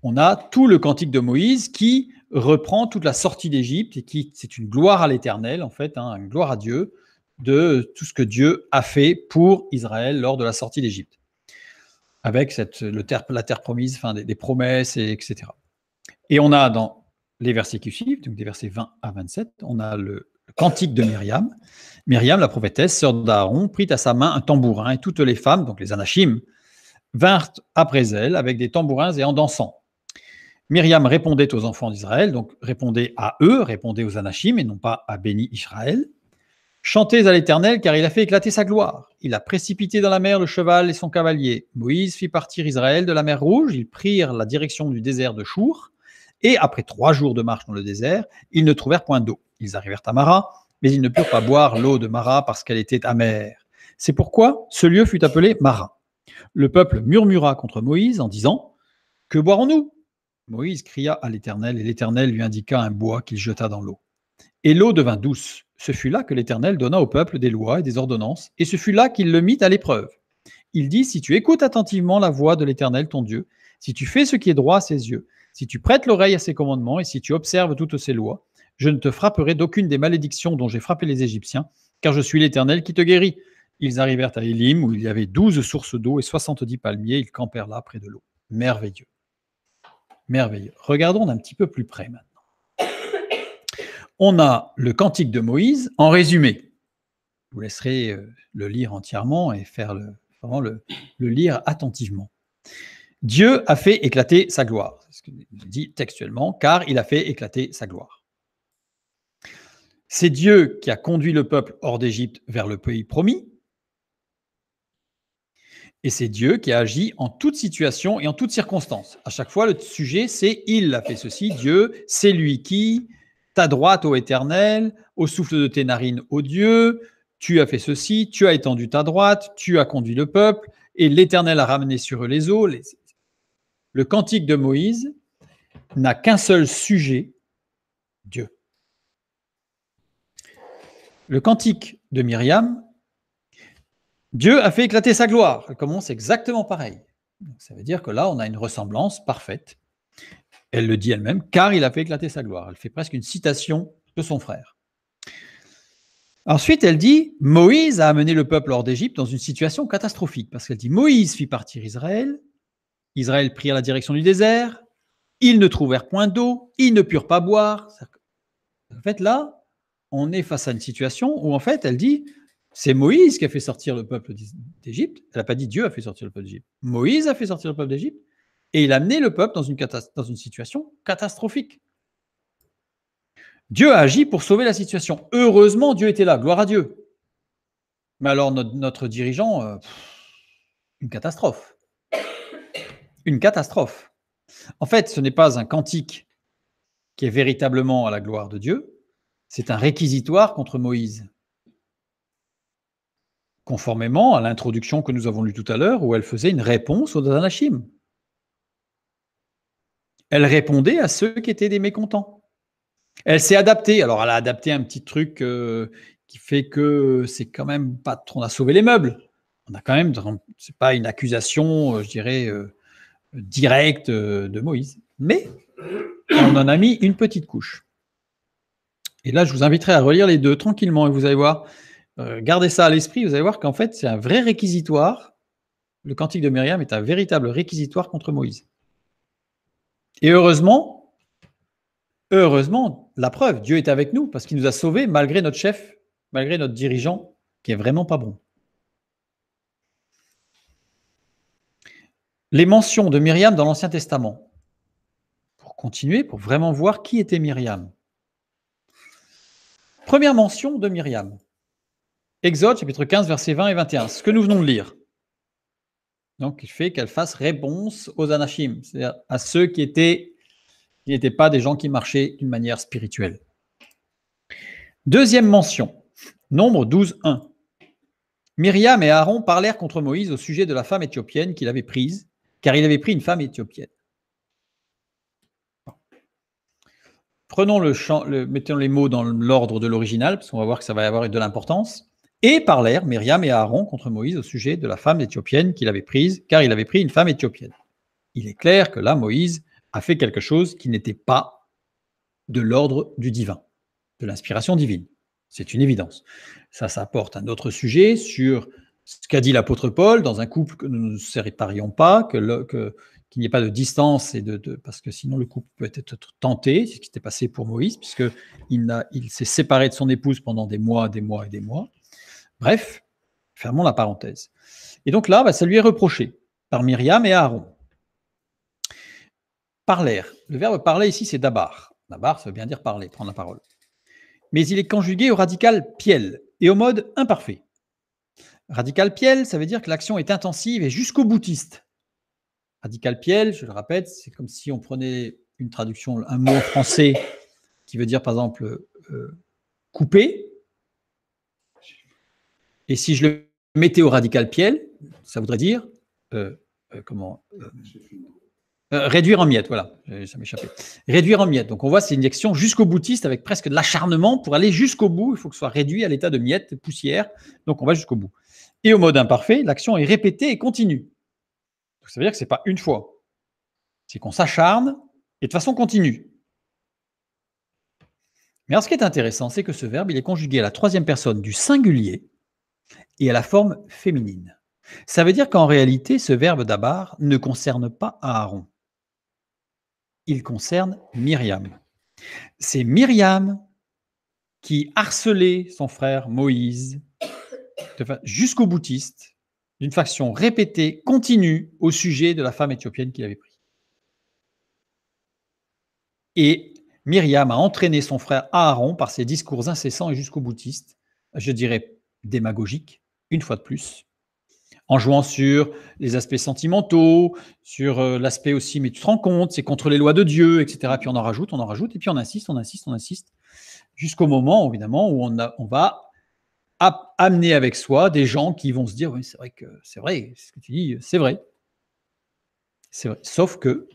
on a tout le cantique de Moïse qui reprend toute la sortie d'Égypte et qui, c'est une gloire à l'Éternel, en fait, une gloire à Dieu, de tout ce que Dieu a fait pour Israël lors de la sortie d'Égypte, avec la terre promise, des promesses, etc. Et on a dans les versets qui suivent, donc des versets 20 à 27, on a le cantique de Myriam. Myriam, la prophétesse, sœur d'Aaron, prit à sa main un tambourin et toutes les femmes, donc les anachim, vinrent après elle avec des tambourins et en dansant. Myriam répondait aux enfants d'Israël, donc répondait à eux, répondait aux anachim et non pas à béni Israël. Chantez à l'Éternel, car il a fait éclater sa gloire. Il a précipité dans la mer le cheval et son cavalier. Moïse fit partir Israël de la mer Rouge. Ils prirent la direction du désert de Chour. Et après 3 jours de marche dans le désert, ils ne trouvèrent point d'eau. Ils arrivèrent à Mara, mais ils ne purent pas boire l'eau de Mara parce qu'elle était amère. C'est pourquoi ce lieu fut appelé Mara. Le peuple murmura contre Moïse en disant « Que boirons-nous » Moïse cria à l'Éternel, et l'Éternel lui indiqua un bois qu'il jeta dans l'eau. Et l'eau devint douce. Ce fut là que l'Éternel donna au peuple des lois et des ordonnances, et ce fut là qu'il le mit à l'épreuve. Il dit, si tu écoutes attentivement la voix de l'Éternel ton Dieu, si tu fais ce qui est droit à ses yeux, si tu prêtes l'oreille à ses commandements, et si tu observes toutes ses lois, je ne te frapperai d'aucune des malédictions dont j'ai frappé les Égyptiens, car je suis l'Éternel qui te guérit. Ils arrivèrent à Élim, où il y avait 12 sources d'eau et 70 palmiers, ils campèrent là près de l'eau. Merveilleux. Merveilleux. Regardons d'un petit peu plus près maintenant. On a le cantique de Moïse en résumé. Je vous laisserai le lire entièrement et vraiment le lire attentivement. Dieu a fait éclater sa gloire. C'est ce qu'il dit textuellement, car il a fait éclater sa gloire. C'est Dieu qui a conduit le peuple hors d'Égypte vers le pays promis. Et c'est Dieu qui a agi en toute situation et en toute circonstance. À chaque fois, le sujet, c'est « il a fait ceci », Dieu, c'est lui qui, ta droite, ô Éternel, au souffle de tes narines, ô Dieu, tu as fait ceci, tu as étendu ta droite, tu as conduit le peuple, et l'Éternel a ramené sur eux les eaux. Le cantique de Moïse n'a qu'un seul sujet, Dieu. Le cantique de Myriam, Dieu a fait éclater sa gloire. Elle commence exactement pareil. Donc, ça veut dire que là, on a une ressemblance parfaite. Elle le dit elle-même, car il a fait éclater sa gloire. Elle fait presque une citation de son frère. Ensuite, elle dit, Moïse a amené le peuple hors d'Égypte dans une situation catastrophique, parce qu'elle dit, Moïse fit partir Israël, Israël prit la direction du désert, ils ne trouvèrent point d'eau, ils ne purent pas boire. En fait, là, on est face à une situation où, en fait, elle dit, c'est Moïse qui a fait sortir le peuple d'Égypte. Elle n'a pas dit Dieu a fait sortir le peuple d'Égypte. Moïse a fait sortir le peuple d'Égypte et il a amené le peuple dans une situation catastrophique. Dieu a agi pour sauver la situation. Heureusement, Dieu était là. Gloire à Dieu. Mais alors, notre dirigeant, une catastrophe. Une catastrophe. En fait, ce n'est pas un cantique qui est véritablement à la gloire de Dieu, c'est un réquisitoire contre Moïse. Conformément à l'introduction que nous avons lue tout à l'heure, où elle faisait une réponse aux Anachim. Elle répondait à ceux qui étaient des mécontents. Elle s'est adaptée. Alors, elle a adapté un petit truc qui fait que c'est quand même pas trop. On a sauvé les meubles. On a quand même. C'est pas une accusation, je dirais, directe de Moïse. Mais on en a mis une petite couche. Et là, je vous inviterai à relire les deux tranquillement et vous allez voir. Gardez ça à l'esprit. Vous allez voir qu'en fait, c'est un vrai réquisitoire. Le cantique de Myriam est un véritable réquisitoire contre Moïse. Et heureusement, la preuve, Dieu est avec nous parce qu'il nous a sauvés malgré notre chef, malgré notre dirigeant qui est vraiment pas bon. Les mentions de Myriam dans l'Ancien Testament. Pour continuer, pour vraiment voir qui était Myriam. Première mention de Myriam. Exode, chapitre 15, versets 20 et 21. Ce que nous venons de lire. Donc, il fait qu'elle fasse réponse aux Anachim, c'est-à-dire à ceux qui n'étaient pas des gens qui marchaient d'une manière spirituelle. Deuxième mention, Nombre 12, 1. Myriam et Aaron parlèrent contre Moïse au sujet de la femme éthiopienne qu'il avait prise, car il avait pris une femme éthiopienne. Prenons mettons les mots dans l'ordre de l'original, parce qu'on va voir que ça va avoir de l'importance. Et parlèrent Myriam et Aaron contre Moïse au sujet de la femme éthiopienne qu'il avait prise, car il avait pris une femme éthiopienne. Il est clair que là, Moïse a fait quelque chose qui n'était pas de l'ordre du divin, de l'inspiration divine. C'est une évidence. Ça apporte un autre sujet sur ce qu'a dit l'apôtre Paul dans un couple que nous ne séparions pas, qu'il n'y ait pas de distance, parce que sinon le couple peut être tenté, c'est ce qui s'était passé pour Moïse, puisqu'il s'est séparé de son épouse pendant des mois, des mois et des mois. Bref, fermons la parenthèse. Et donc là, ça lui est reproché par Myriam et Aaron. Parlèrent. Le verbe parler ici, c'est dabar. Dabar, ça veut bien dire parler, prendre la parole. Mais il est conjugué au radical piel et au mode imparfait. Radical piel, ça veut dire que l'action est intensive et jusqu'au boutiste. Radical piel, je le répète, c'est comme si on prenait une traduction, un mot français qui veut dire par exemple couper. Et si je le mettais au radical piel, ça voudrait dire réduire en miettes, voilà, ça m'échappait. Réduire en miettes. Donc on voit, c'est une action jusqu'au boutiste avec presque de l'acharnement pour aller jusqu'au bout. Il faut que ce soit réduit à l'état de miettes, de poussière. Donc on va jusqu'au bout. Et au mode imparfait, l'action est répétée et continue. Donc ça veut dire que ce n'est pas une fois. C'est qu'on s'acharne et de façon continue. Mais alors ce qui est intéressant, c'est que ce verbe, il est conjugué à la troisième personne du singulier et à la forme féminine. Ça veut dire qu'en réalité, ce verbe dabar ne concerne pas Aaron. Il concerne Myriam. C'est Myriam qui harcelait son frère Moïse jusqu'au boutiste, d'une façon répétée, continue, au sujet de la femme éthiopienne qu'il avait prise. Et Myriam a entraîné son frère Aaron par ses discours incessants et jusqu'au boutiste, je dirais démagogiques, une fois de plus, en jouant sur les aspects sentimentaux, sur l'aspect aussi, mais tu te rends compte, c'est contre les lois de Dieu, etc. Puis on en rajoute, et puis on insiste, jusqu'au moment, évidemment, où on va amener avec soi des gens qui vont se dire, oui, c'est vrai, ce que tu dis, c'est vrai. C'est vrai. Sauf que,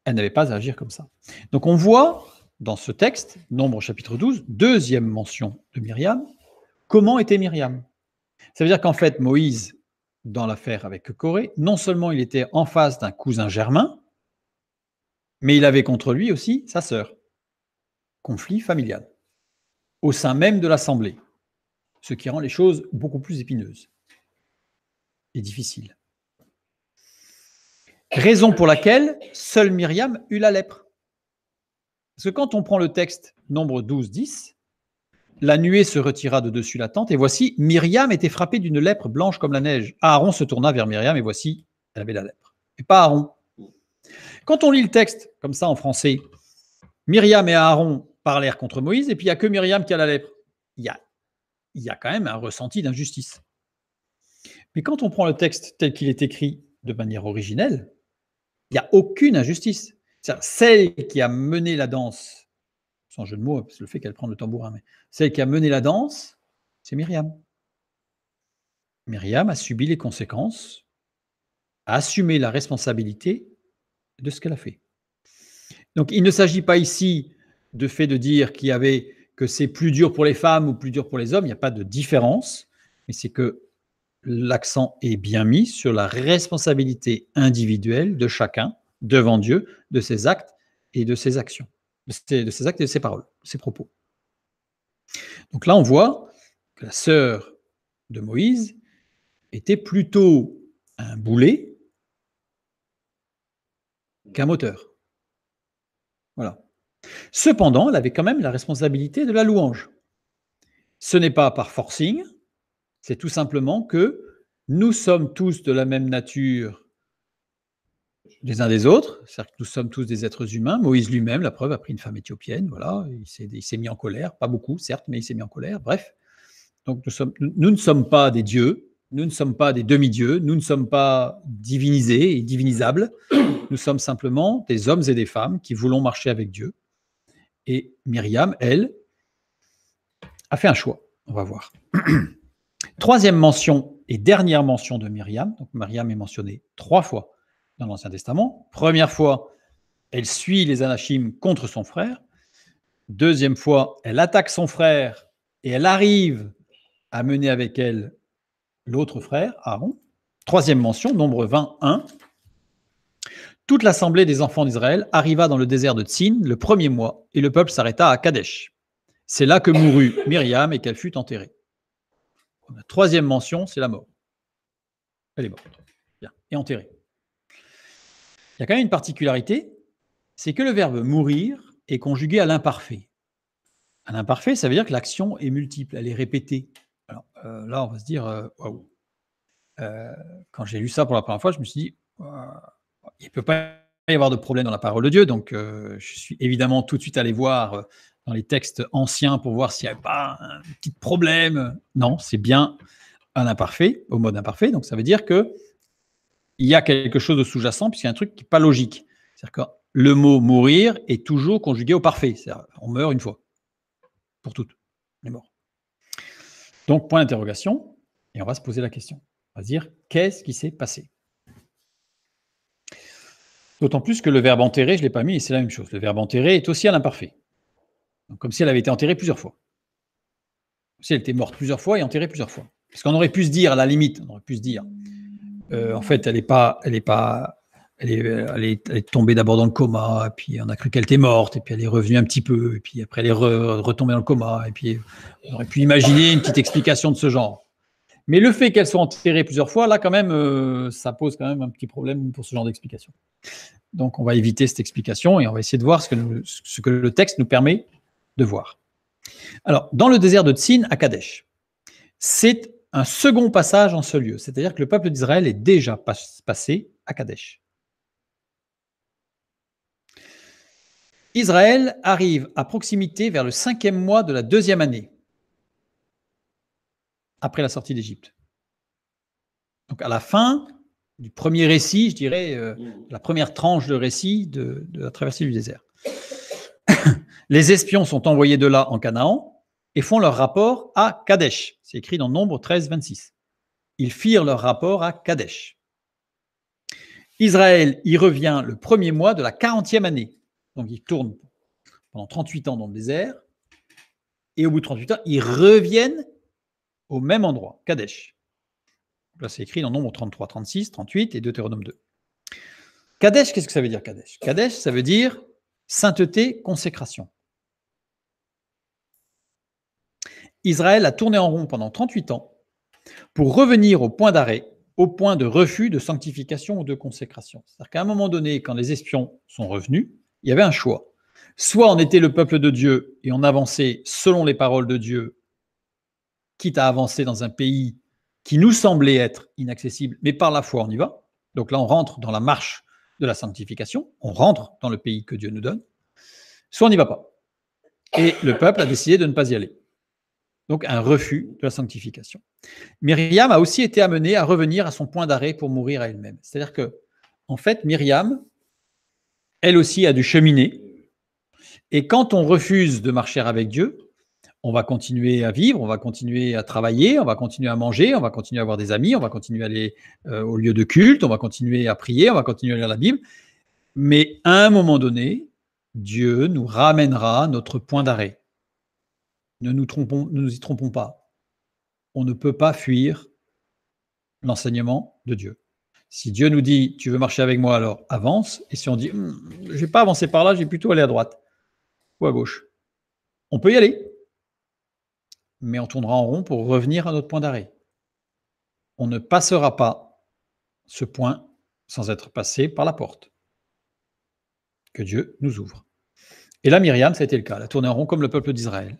elle n'avait pas à agir comme ça. Donc on voit, dans ce texte, Nombre chapitre 12, deuxième mention de Myriam, comment était Myriam. Ça veut dire qu'en fait, Moïse dans l'affaire avec Corée. Non seulement il était en face d'un cousin germain, mais il avait contre lui aussi sa sœur. Conflit familial au sein même de l'Assemblée, ce qui rend les choses beaucoup plus épineuses et difficiles. Raison pour laquelle seule Myriam eut la lèpre. Parce que quand on prend le texte, Nombre 12, 10, la nuée se retira de dessus la tente, et voici, Myriam était frappée d'une lèpre blanche comme la neige. Aaron se tourna vers Myriam, et voici, elle avait la lèpre. Et pas Aaron. Quand on lit le texte, comme ça en français, Myriam et Aaron parlèrent contre Moïse, et puis il n'y a que Myriam qui a la lèpre. Il y a quand même un ressenti d'injustice. Mais quand on prend le texte tel qu'il est écrit de manière originelle, il n'y a aucune injustice. C'est-à-dire, celle qui a mené la danse, sans jeu de mots, c'est le fait qu'elle prenne le tambourin, mais celle qui a mené la danse, c'est Myriam. Myriam a subi les conséquences, a assumé la responsabilité de ce qu'elle a fait. Donc, il ne s'agit pas ici de fait de dire que c'est plus dur pour les femmes ou plus dur pour les hommes, il n'y a pas de différence, mais c'est que l'accent est bien mis sur la responsabilité individuelle de chacun devant Dieu, de ses actes et de ses actions, de ses actes et de ses paroles, de ses propos. Donc là, on voit que la sœur de Moïse était plutôt un boulet qu'un moteur. Voilà. Cependant, elle avait quand même la responsabilité de la louange. Ce n'est pas par forcing, c'est tout simplement que nous sommes tous de la même nature les uns des autres, c'est-à-dire que nous sommes tous des êtres humains. Moïse lui-même, la preuve, a pris une femme éthiopienne, voilà, il s'est mis en colère, pas beaucoup, certes, mais il s'est mis en colère, bref. Donc nous ne sommes pas des dieux, nous ne sommes pas des demi-dieux, nous ne sommes pas divinisés et divinisables, nous sommes simplement des hommes et des femmes qui voulons marcher avec Dieu. Et Myriam, elle, a fait un choix, on va voir. Troisième mention et dernière mention de Myriam, donc Myriam est mentionnée 3 fois dans l'Ancien Testament. Première fois, elle suit les Anachim contre son frère. Deuxième fois, elle attaque son frère et elle arrive à mener avec elle l'autre frère, Aaron. Troisième mention, Nombre 21. Toute l'assemblée des enfants d'Israël arriva dans le désert de Tsin le 1er mois et le peuple s'arrêta à Kadesh. C'est là que mourut Myriam et qu'elle fut enterrée. La troisième mention, c'est la mort. Elle est morte. Bien. Et enterrée. Il y a quand même une particularité, c'est que le verbe mourir est conjugué à l'imparfait. À l'imparfait, ça veut dire que l'action est multiple, elle est répétée. Alors là, on va se dire, waouh. Quand j'ai lu ça pour la première fois, je me suis dit, il ne peut pas y avoir de problème dans la parole de Dieu. Donc, je suis évidemment tout de suite allé voir dans les textes anciens pour voir s'il n'y avait pas un petit problème. Non, c'est bien un imparfait, au mode imparfait. Donc, ça veut dire qu'il y a quelque chose de sous-jacent, puisqu'il y a un truc qui n'est pas logique. C'est-à-dire que le mot mourir est toujours conjugué au parfait. C'est-à-dire, on meurt une fois. Pour toutes. On est mort. Donc, point d'interrogation, et on va se poser la question. On va se dire, qu'est-ce qui s'est passé? D'autant plus que le verbe enterrer, je ne l'ai pas mis, et c'est la même chose. Le verbe enterrer est aussi à l'imparfait. Donc, comme si elle avait été enterrée plusieurs fois. Comme si elle était morte plusieurs fois et enterrée plusieurs fois. Parce qu'on aurait pu se dire, à la limite, on aurait pu se dire, en fait, elle est tombée d'abord dans le coma, puis on a cru qu'elle était morte, et puis elle est revenue un petit peu, et puis après elle est retombée dans le coma, et puis on aurait pu imaginer une petite explication de ce genre. Mais le fait qu'elle soit enterrée plusieurs fois, là quand même, ça pose quand même un petit problème pour ce genre d'explication. Donc on va éviter cette explication et on va essayer de voir ce que le texte nous permet de voir. Alors, dans le désert de Tsin à Kadesh, c'est un second passage en ce lieu, c'est-à-dire que le peuple d'Israël est déjà passé à Kadesh. Israël arrive à proximité vers le 5e mois de la 2e année, après la sortie d'Égypte. Donc à la fin du premier récit, je dirais, la première tranche de récit de la traversée du désert. Les espions sont envoyés de là en Canaan et font leur rapport à Kadesh. C'est écrit dans Nombre 13, 26. Ils firent leur rapport à Kadesh. Israël y revient le 1er mois de la 40e année. Donc ils tournent pendant 38 ans dans le désert. Et au bout de 38 ans, ils reviennent au même endroit, Kadesh. Là, c'est écrit dans Nombre 33, 36, 38 et Deutéronome 2. Kadesh, qu'est-ce que ça veut dire, Kadesh? Kadesh, ça veut dire sainteté, consécration. Israël a tourné en rond pendant 38 ans pour revenir au point d'arrêt, au point de refus de sanctification ou de consécration. C'est-à-dire qu'à un moment donné, quand les espions sont revenus, il y avait un choix. Soit on était le peuple de Dieu et on avançait selon les paroles de Dieu, quitte à avancer dans un pays qui nous semblait être inaccessible, mais par la foi on y va. Donc là, on rentre dans la marche de la sanctification, on rentre dans le pays que Dieu nous donne, soit on n'y va pas. Et le peuple a décidé de ne pas y aller. Donc un refus de la sanctification. Myriam a aussi été amenée à revenir à son point d'arrêt pour mourir à elle-même. C'est-à-dire que, en fait, Myriam, elle aussi a dû cheminer. Et quand on refuse de marcher avec Dieu, on va continuer à vivre, on va continuer à travailler, on va continuer à manger, on va continuer à avoir des amis, on va continuer à aller au lieu de culte, on va continuer à prier, on va continuer à lire la Bible. Mais à un moment donné, Dieu nous ramènera à notre point d'arrêt. Ne nous y trompons pas. On ne peut pas fuir l'enseignement de Dieu. Si Dieu nous dit, tu veux marcher avec moi, alors avance. Et si on dit, je ne vais pas avancer par là, je vais plutôt aller à droite ou à gauche, on peut y aller. Mais on tournera en rond pour revenir à notre point d'arrêt. On ne passera pas ce point sans être passé par la porte que Dieu nous ouvre. Et là, Myriam, ça a été le cas. Elle a tourné en rond comme le peuple d'Israël.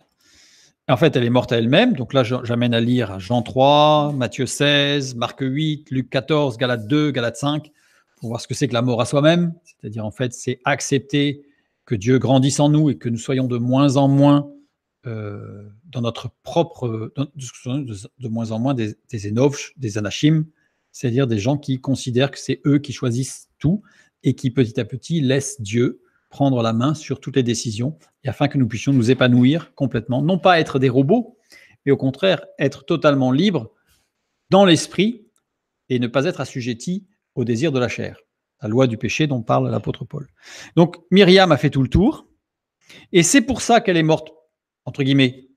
En fait, elle est morte à elle-même. Donc là, j'amène à lire Jean 3, Matthieu 16, Marc 8, Luc 14, Galates 2, Galates 5, pour voir ce que c'est que la mort à soi-même. C'est-à-dire, en fait, c'est accepter que Dieu grandisse en nous et que nous soyons de moins en moins dans notre propre, de moins en moins des énovches, des anachim, c'est-à-dire des gens qui considèrent que c'est eux qui choisissent tout et qui petit à petit laissent Dieu prendre la main sur toutes les décisions, et afin que nous puissions nous épanouir complètement, non pas être des robots, mais au contraire être totalement libres dans l'esprit et ne pas être assujettis au désir de la chair, la loi du péché dont parle l'apôtre Paul. Donc Myriam a fait tout le tour, et c'est pour ça qu'elle est morte, entre guillemets,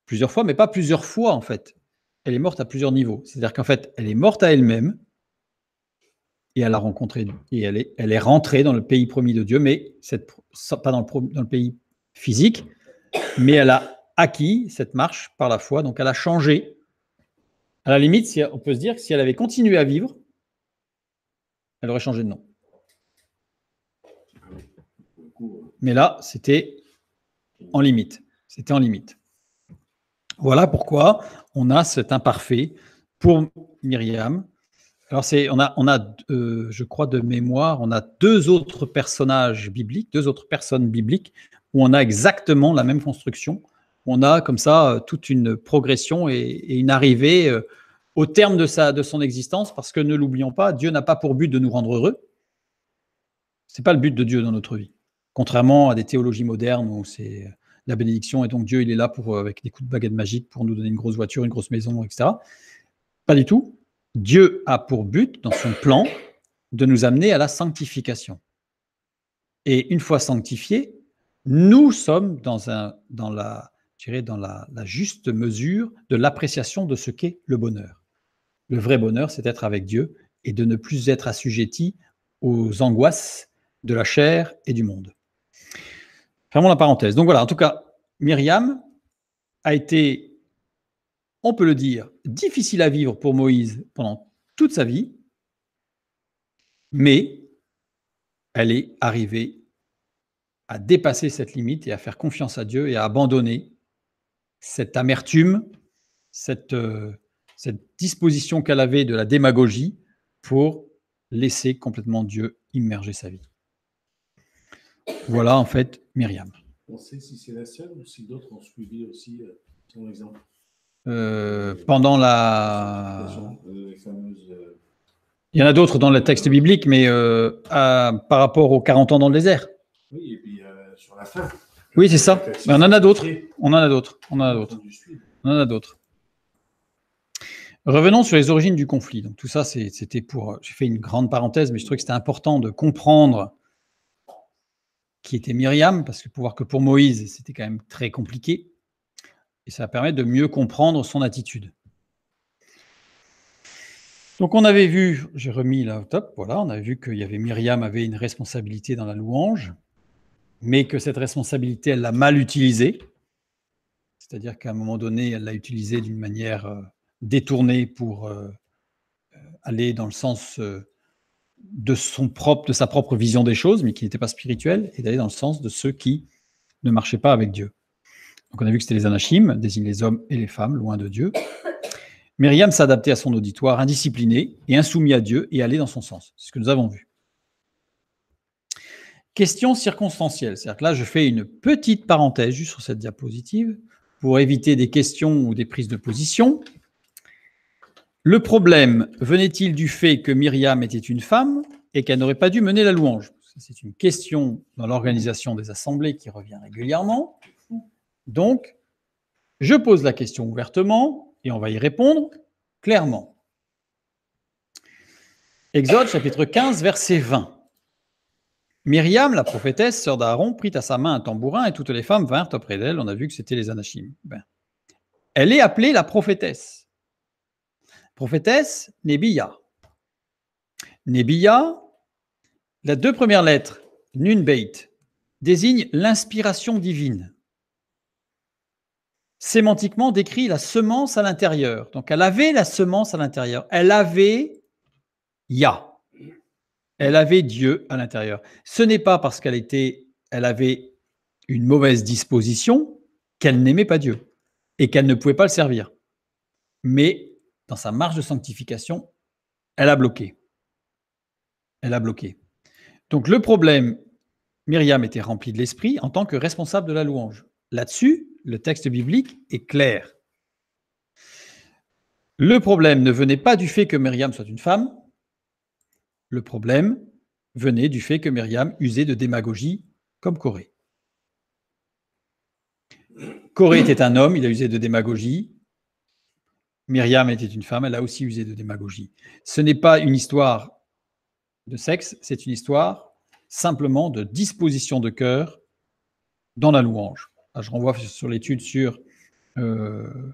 plusieurs fois, mais pas plusieurs fois en fait. Elle est morte à plusieurs niveaux. C'est-à-dire qu'en fait, elle est morte à elle-même, et elle a rencontré, et elle est rentrée dans le pays promis de Dieu, mais pas dans le pays physique, mais elle a acquis cette marche par la foi, donc elle a changé. À la limite, on peut se dire que si elle avait continué à vivre, elle aurait changé de nom. Mais là, c'était en limite. C'était en limite. Voilà pourquoi on a cet imparfait pour Myriam. Alors, je crois de mémoire, on a deux autres personnages bibliques, deux autres personnes bibliques, où on a exactement la même construction. On a comme ça toute une progression et une arrivée au terme de son existence, parce que ne l'oublions pas, Dieu n'a pas pour but de nous rendre heureux. Ce n'est pas le but de Dieu dans notre vie. Contrairement à des théologies modernes où c'est la bénédiction, et donc Dieu, il est là avec des coups de baguette magique pour nous donner une grosse voiture, une grosse maison, etc. Pas du tout. Dieu a pour but, dans son plan, de nous amener à la sanctification. Et une fois sanctifiés, nous sommes dans la juste mesure de l'appréciation de ce qu'est le bonheur. Le vrai bonheur, c'est d'être avec Dieu et de ne plus être assujetti aux angoisses de la chair et du monde. Fermons la parenthèse. Donc voilà, en tout cas, Myriam a été, on peut le dire, difficile à vivre pour Moïse pendant toute sa vie, mais elle est arrivée à dépasser cette limite et à faire confiance à Dieu et à abandonner cette amertume, cette disposition qu'elle avait de la démagogie pour laisser complètement Dieu immerger sa vie. Voilà en fait Myriam. On sait si c'est la seule ou si d'autres ont suivi aussi son exemple. Pendant la... Les fameuses... Il y en a d'autres dans le texte biblique, mais par rapport aux 40 ans dans le désert. Oui, et puis sur la fin. Oui, c'est ça. Mais on en a d'autres. On en a d'autres. On en a d'autres. Revenons sur les origines du conflit. Donc tout ça, c'était pour... J'ai fait une grande parenthèse, mais je trouvais que c'était important de comprendre qui était Myriam, parce que pour voir que pour Moïse, c'était quand même très compliqué. Et ça permet de mieux comprendre son attitude. Donc on avait vu, j'ai remis là au top, voilà, on avait vu qu'il y avait Myriam avait une responsabilité dans la louange, mais que cette responsabilité, elle l'a mal utilisée. C'est-à-dire qu'à un moment donné, elle l'a utilisée d'une manière détournée pour aller dans le sens de sa propre vision des choses, mais qui n'était pas spirituelle, et d'aller dans le sens de ceux qui ne marchaient pas avec Dieu. Donc on a vu que c'était les anachim, désignent les hommes et les femmes, loin de Dieu. Myriam s'adaptait à son auditoire, indiscipliné et insoumis à Dieu, et allait dans son sens. C'est ce que nous avons vu. Question circonstancielle, c'est-à-dire que là, je fais une petite parenthèse juste sur cette diapositive pour éviter des questions ou des prises de position. Le problème venait-il du fait que Myriam était une femme et qu'elle n'aurait pas dû mener la louange? C'est une question dans l'organisation des assemblées qui revient régulièrement. Donc, je pose la question ouvertement et on va y répondre clairement. Exode chapitre 15, verset 20. Myriam, la prophétesse, sœur d'Aaron, prit à sa main un tambourin et toutes les femmes vinrent auprès d'elle. On a vu que c'était les anachim. Elle est appelée la prophétesse. Prophétesse, Nébiya. Nébiya, les deux premières lettres, Nun Beit, désignent l'inspiration divine. Sémantiquement, décrit la semence à l'intérieur. Donc, elle avait la semence à l'intérieur. Elle avait Ya. Elle avait Dieu à l'intérieur. Ce n'est pas parce qu'elle avait une mauvaise disposition qu'elle n'aimait pas Dieu et qu'elle ne pouvait pas le servir. Mais dans sa marche de sanctification, elle a bloqué. Elle a bloqué. Donc le problème, Myriam était remplie de l'esprit en tant que responsable de la louange. Là-dessus, le texte biblique est clair. Le problème ne venait pas du fait que Myriam soit une femme. Le problème venait du fait que Myriam usait de démagogie comme Coré. Coré était un homme, il a usé de démagogie. Myriam était une femme, elle a aussi usé de démagogie. Ce n'est pas une histoire de sexe, c'est une histoire simplement de disposition de cœur dans la louange. Là, je renvoie sur l'étude sur le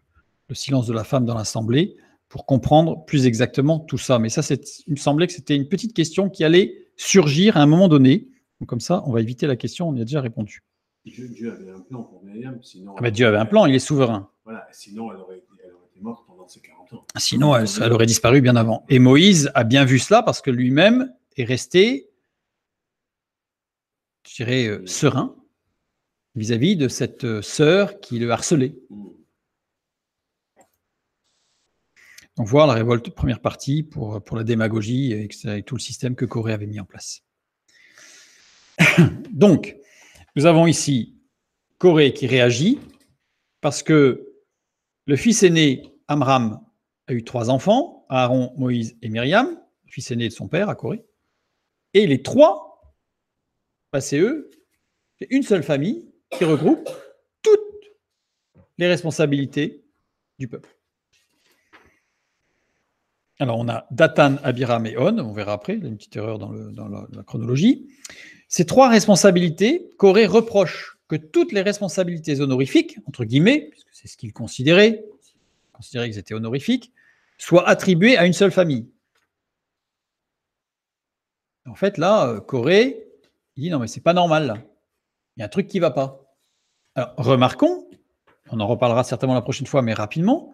silence de la femme dans l'assemblée pour comprendre plus exactement tout ça. Mais ça, il me semblait que c'était une petite question qui allait surgir à un moment donné. Donc comme ça, on va éviter la question, on y a déjà répondu. Dieu avait un plan pour Myriam, sinon... Dieu avait un plan, il est souverain. Voilà, sinon elle aurait été morte pendant ses 40 ans. Sinon, elle aurait disparu bien avant. Et Moïse a bien vu cela parce que lui-même est resté, je dirais, serein vis-à-vis de cette sœur qui le harcelait. Donc, voir la révolte, première partie, pour la démagogie et tout le système que Corée avait mis en place. Donc, nous avons ici Corée qui réagit parce que le fils aîné, Amram, a eu 3 enfants, Aaron, Moïse et Myriam, le fils aîné de son père, à Corée. Et les 3, c'est eux, c'est une seule famille qui regroupe toutes les responsabilités du peuple. Alors, on a Dathan, Abiram et On, on verra après, il y a une petite erreur dans la chronologie. Ces 3 responsabilités, Corée reproche que toutes les responsabilités honorifiques, entre guillemets, puisque c'est ce qu'il considérait qu'ils étaient honorifiques, soient attribuées à une seule famille. En fait, là, Corée, il dit non, mais c'est pas normal, là. Il y a un truc qui ne va pas. Alors, remarquons, on en reparlera certainement la prochaine fois, mais rapidement,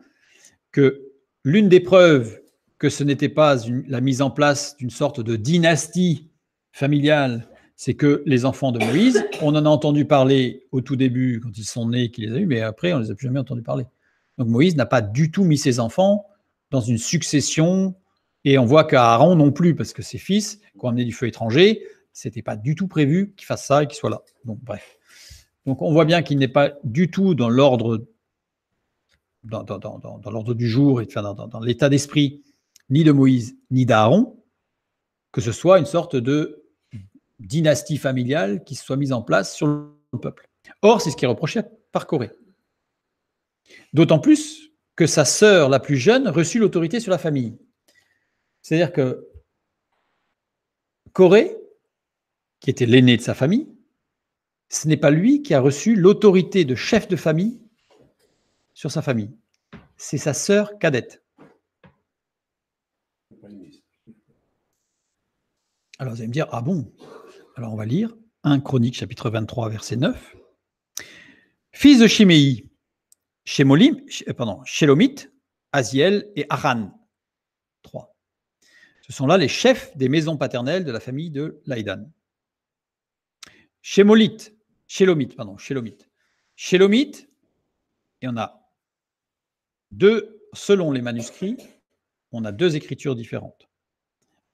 que l'une des preuves que ce n'était pas la mise en place d'une sorte de dynastie familiale, c'est que les enfants de Moïse, on en a entendu parler au tout début, quand ils sont nés, qu'il les a eus, mais après, on ne les a plus jamais entendus parler. Donc Moïse n'a pas du tout mis ses enfants dans une succession, et on voit qu'Aaron non plus, parce que ses fils, qui ont amené du feu étranger, ce n'était pas du tout prévu qu'ils fassent ça et qu'ils soient là. Donc bref. Donc on voit bien qu'il n'est pas du tout dans l'ordre dans l'ordre du jour et dans l'état d'esprit ni de Moïse ni d'Aaron, que ce soit une sorte de dynastie familiale qui se soit mise en place sur le peuple. Or, c'est ce qui est reproché par Corée. D'autant plus que sa sœur la plus jeune reçut l'autorité sur la famille. C'est-à-dire que Corée, qui était l'aîné de sa famille, ce n'est pas lui qui a reçu l'autorité de chef de famille sur sa famille. C'est sa sœur cadette. Alors vous allez me dire, ah bon? Alors on va lire 1 Chronique chapitre 23 verset 9. Fils de Chiméi, Shélomith, Aziel et Haran. 3. Ce sont là les chefs des maisons paternelles de la famille de Laïdan. Shélomith, et on a selon les manuscrits, on a 2 écritures différentes.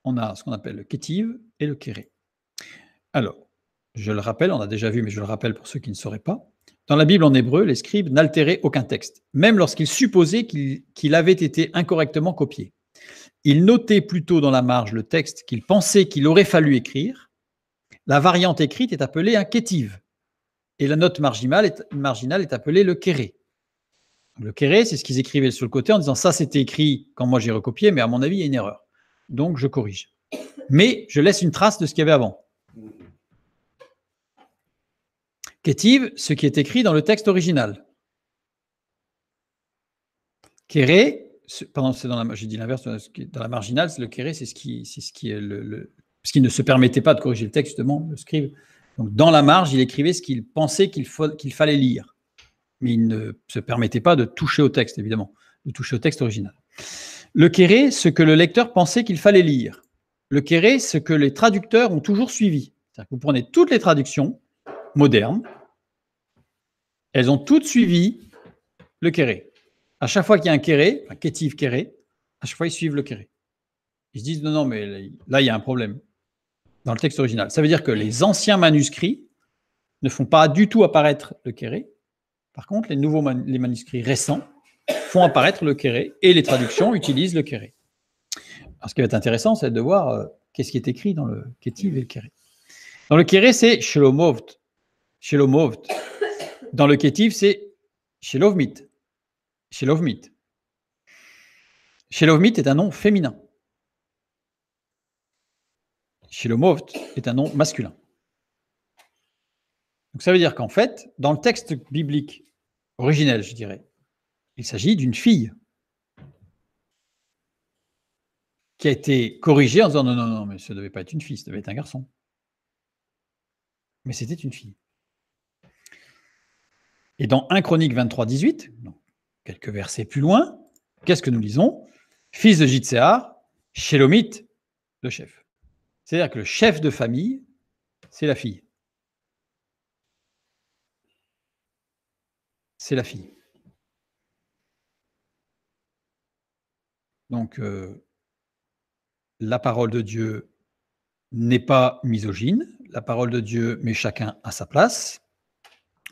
On a ce qu'on appelle le Kétiv et le Kéré. Alors, je le rappelle, on a déjà vu, mais je le rappelle pour ceux qui ne sauraient pas. Dans la Bible en hébreu, les scribes n'altéraient aucun texte, même lorsqu'ils supposaient qu'il avait été incorrectement copié. Ils notaient plutôt dans la marge le texte qu'ils pensaient qu'il aurait fallu écrire. La variante écrite est appelée un kétiv, et la note marginale est appelée le kéré. Le kéré, c'est ce qu'ils écrivaient sur le côté en disant ça c'était écrit quand moi j'ai recopié, mais à mon avis il y a une erreur. Donc je corrige. Mais je laisse une trace de ce qu'il y avait avant. Kétiv, ce qui est écrit dans le texte original. Kéré, c'est dans la, j'ai dit l'inverse, dans la marginale, c'est le kéré, c'est ce qui est ce qui ne se permettait pas de corriger le texte, justement, le scribe. Donc dans la marge, il écrivait ce qu'il pensait qu'il fallait lire. Mais il ne se permettait pas de toucher au texte, évidemment, de toucher au texte original. Le kéré, ce que le lecteur pensait qu'il fallait lire. Le kéré, ce que les traducteurs ont toujours suivi. C'est-à-dire que vous prenez toutes les traductions modernes, elles ont toutes suivi le kéré. À chaque fois qu'il y a un kéré, un kétiv kéré, à chaque fois ils suivent le kéré. Ils se disent non, mais là il y a un problème dans le texte original. Ça veut dire que les anciens manuscrits ne font pas du tout apparaître le kéré. Par contre, les manuscrits récents font apparaître le kéré et les traductions utilisent le kéré. Alors, ce qui va être intéressant, c'est de voir qu'est-ce qui est écrit dans le kétiv et le kéré. Dans le kéré, c'est Shelomovt. Dans le kétiv, c'est Shelovmit. Shelovmit est un nom féminin. Shelomovt est un nom masculin. Donc ça veut dire qu'en fait, dans le texte biblique originel, je dirais, il s'agit d'une fille qui a été corrigée en disant non, mais ça ne devait pas être une fille, ça devait être un garçon. Mais c'était une fille. Et dans 1 Chronique 23, 18, donc quelques versets plus loin, qu'est-ce que nous lisons? Fils de Jitséar, Shélomith, le chef. C'est-à-dire que le chef de famille, c'est la fille. C'est la fille. Donc, la parole de Dieu n'est pas misogyne. La parole de Dieu met chacun à sa place.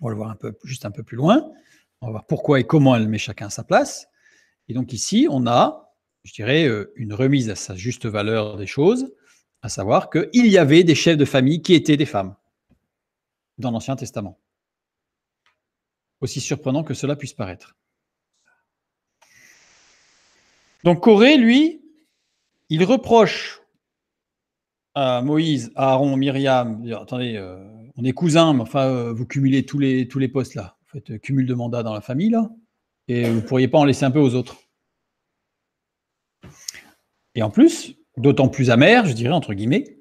On va le voir juste un peu plus loin. On va voir pourquoi et comment elle met chacun à sa place. Et donc ici, on a, je dirais, une remise à sa juste valeur des choses, à savoir qu'il y avait des chefs de famille qui étaient des femmes dans l'Ancien Testament. Aussi surprenant que cela puisse paraître. Donc Corée, lui, il reproche à Moïse, à Aaron, Myriam, attendez, on est cousins, mais enfin, vous cumulez tous les postes là. Vous faites cumul de mandats dans la famille là, et vous ne pourriez pas en laisser un peu aux autres. Et en plus, d'autant plus amer, je dirais, entre guillemets,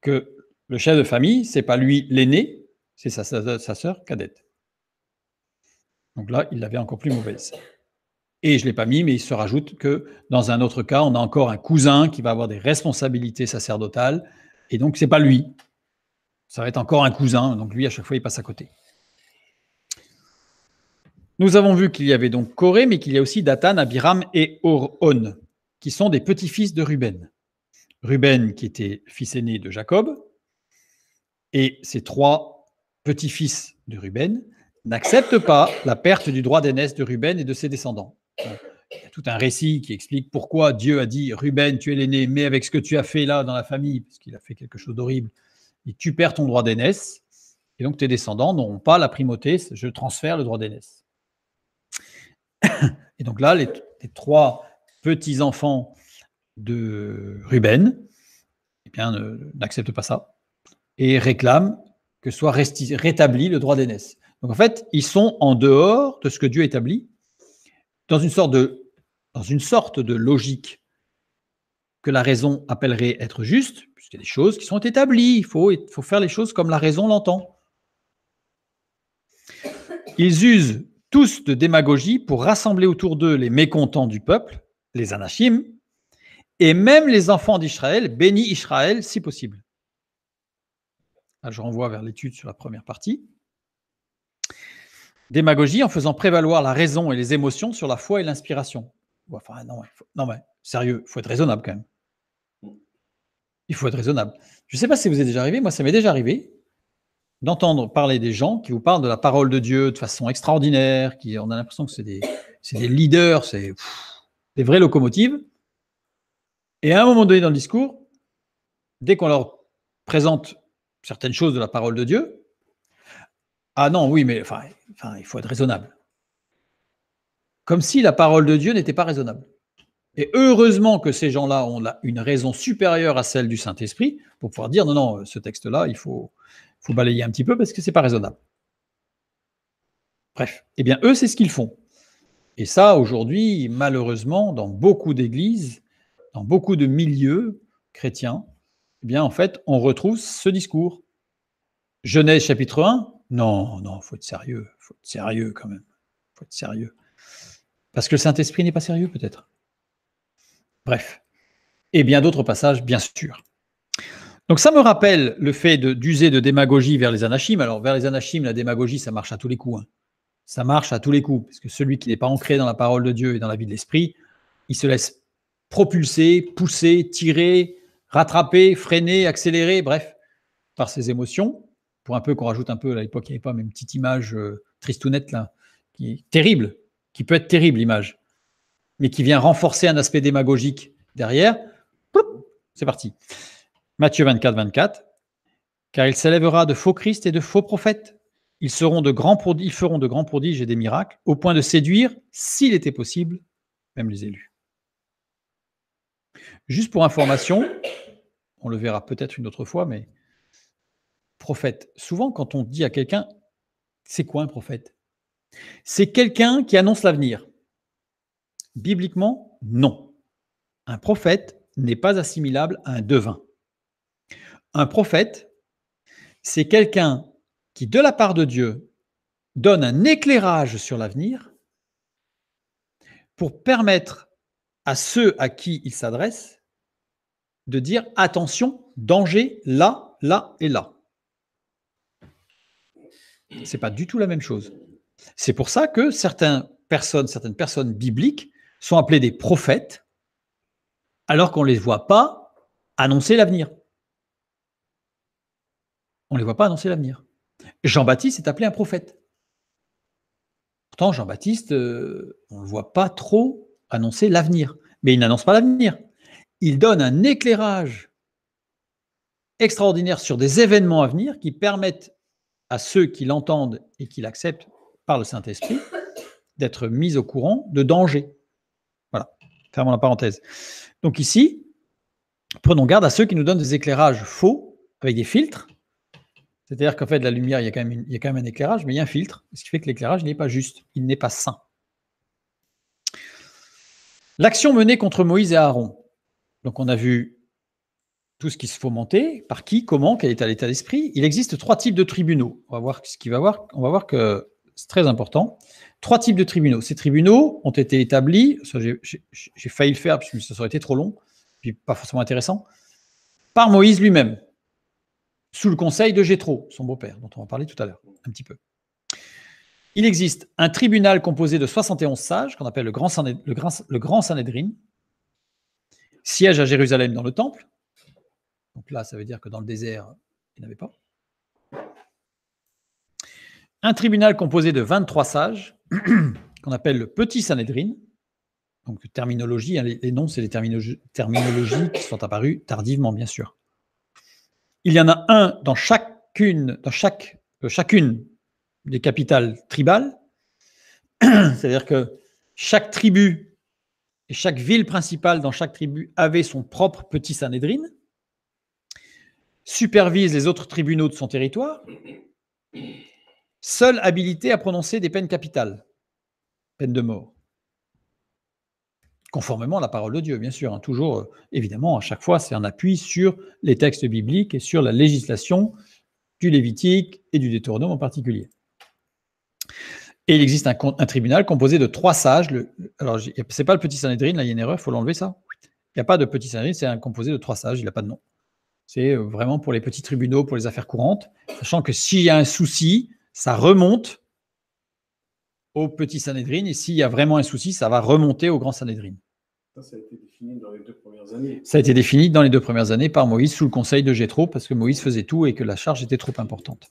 que le chef de famille, c'est pas lui l'aîné, c'est sa sœur cadette. Donc là, il l'avait encore plus mauvaise. Et je ne l'ai pas mis, mais il se rajoute que dans un autre cas, on a encore un cousin qui va avoir des responsabilités sacerdotales, et donc c'est pas lui. Ça va être encore un cousin, donc lui, à chaque fois, il passe à côté. Nous avons vu qu'il y avait donc Corée, mais qu'il y a aussi Dathan, Abiram et Oron, qui sont des petits-fils de Ruben. Ruben, qui était fils aîné de Jacob, et ces 3 petits-fils de Ruben n'acceptent pas la perte du droit d'aînesse de Ruben et de ses descendants. Il y a tout un récit qui explique pourquoi Dieu a dit « Ruben, tu es l'aîné, mais avec ce que tu as fait là dans la famille, parce qu'il a fait quelque chose d'horrible, et tu perds ton droit d'aînesse, et donc tes descendants n'auront pas la primauté, je transfère le droit d'aînesse. » Et donc là, les 3 petits-enfants de Ruben eh bien, n'acceptent pas ça et réclament que soit rétabli le droit d'aînesse. Donc en fait, ils sont en dehors de ce que Dieu établit, dans une sorte de logique que la raison appellerait être juste, puisqu'il y a des choses qui sont établies, il faut faire les choses comme la raison l'entend. Ils usent tous de démagogie pour rassembler autour d'eux les mécontents du peuple, les anachim, et même les enfants d'Israël, bénis Israël si possible. Là, je renvoie vers l'étude sur la première partie. Démagogie en faisant prévaloir la raison et les émotions sur la foi et l'inspiration. Enfin, non, mais sérieux, il faut être raisonnable quand même. Il faut être raisonnable. Je ne sais pas si vous est déjà arrivé, moi ça m'est déjà arrivé d'entendre parler des gens qui vous parlent de la parole de Dieu de façon extraordinaire, on a l'impression que c'est des leaders, c'est des vraies locomotives. Et à un moment donné dans le discours, dès qu'on leur présente certaines choses de la parole de Dieu, ah non, oui, mais enfin, il faut être raisonnable. Comme si la parole de Dieu n'était pas raisonnable. Et heureusement que ces gens-là ont une raison supérieure à celle du Saint-Esprit pour pouvoir dire non, ce texte-là, il faut balayer un petit peu parce que c'est pas raisonnable. Bref, eh bien eux, c'est ce qu'ils font. Et ça, aujourd'hui, malheureusement, dans beaucoup d'églises, dans beaucoup de milieux chrétiens, eh bien en fait, on retrouve ce discours. Genèse chapitre 1, non, faut être sérieux quand même. Faut être sérieux. Parce que le Saint-Esprit n'est pas sérieux peut-être. Bref. Et bien d'autres passages, bien sûr. Donc ça me rappelle le fait d'user de démagogie vers les anachim. Alors vers les anachim, la démagogie, ça marche à tous les coups. Ça marche à tous les coups, parce que celui qui n'est pas ancré dans la parole de Dieu et dans la vie de l'esprit, il se laisse propulser, pousser, tirer, rattraper, freiner, accélérer, bref, par ses émotions. Pour un peu qu'on rajoute un peu, à l'époque, il n'y avait pas même une petite image tristounette, là, qui est terrible, qui peut être terrible, l'image, mais qui vient renforcer un aspect démagogique derrière. C'est parti. Matthieu 24, 24. Car il s'élèvera de faux Christ et de faux prophètes. Ils feront de grands prodiges et des miracles, au point de séduire, s'il était possible, même les élus. Juste pour information, on le verra peut-être une autre fois, mais prophète, souvent quand on dit à quelqu'un, c'est quoi un prophète? C'est quelqu'un qui annonce l'avenir. Bibliquement, non. Un prophète n'est pas assimilable à un devin. Un prophète, c'est quelqu'un qui, de la part de Dieu, donne un éclairage sur l'avenir pour permettre à ceux à qui il s'adresse de dire attention, danger, là, là et là. Ce n'est pas du tout la même chose. C'est pour ça que certaines personnes bibliques sont appelées des prophètes alors qu'on ne les voit pas annoncer l'avenir. On ne les voit pas annoncer l'avenir. Jean-Baptiste est appelé un prophète. Pourtant, Jean-Baptiste, on ne le voit pas trop annoncer l'avenir. Mais il n'annonce pas l'avenir. Il donne un éclairage extraordinaire sur des événements à venir qui permettent à ceux qui l'entendent et qui l'acceptent par le Saint-Esprit d'être mis au courant de dangers. Voilà, fermons la parenthèse. Donc ici, prenons garde à ceux qui nous donnent des éclairages faux avec des filtres. C'est-à-dire qu'en fait, la lumière, il y a quand même un éclairage, mais il y a un filtre, ce qui fait que l'éclairage n'est pas juste, il n'est pas sain. L'action menée contre Moïse et Aaron. Donc on a vu tout ce qui se fomentait, par qui, comment, quel était l'état d'esprit. Il existe 3 types de tribunaux. On va voir que c'est très important. 3 types de tribunaux. Ces tribunaux ont été établis, j'ai failli le faire parce que ça aurait été trop long, puis pas forcément intéressant, par Moïse lui-même, sous le conseil de Jéthro, son beau-père, dont on va parler tout à l'heure, un petit peu. Il existe un tribunal composé de 71 sages, qu'on appelle le Grand Sanhédrin, siège à Jérusalem dans le temple. Donc là, ça veut dire que dans le désert, il n'y en avait pas. Un tribunal composé de 23 sages, qu'on appelle le Petit Sanhédrin. Donc, terminologie, les noms, c'est les terminologies qui sont apparues tardivement, bien sûr. Il y en a un dans chacune des capitales tribales, c'est-à-dire que chaque tribu et chaque ville principale dans chaque tribu avait son propre petit Sanhédrin, supervise les autres tribunaux de son territoire, seul habilité à prononcer des peines capitales, peine de mort. conformément à la parole de Dieu, bien sûr. Hein, toujours, évidemment, à chaque fois, c'est un appui sur les textes bibliques et sur la législation du Lévitique et du Deutéronome en particulier. Et il existe un tribunal composé de 3 sages. Alors, ce n'est pas le petit Sanhédrin, là, il y a une erreur, il faut l'enlever, ça. Il n'y a pas de petit Sanhédrin, c'est un composé de 3 sages, il n'a pas de nom. C'est vraiment pour les petits tribunaux, pour les affaires courantes, sachant que s'il y a un souci, ça remonte au petit Sanhédrin, et s'il y a vraiment un souci, ça va remonter au grand Sanhédrin. Ça a été défini dans les 2 premières années. Ça a été défini dans les 2 premières années par Moïse sous le conseil de Jéthro, parce que Moïse faisait tout et que la charge était trop importante.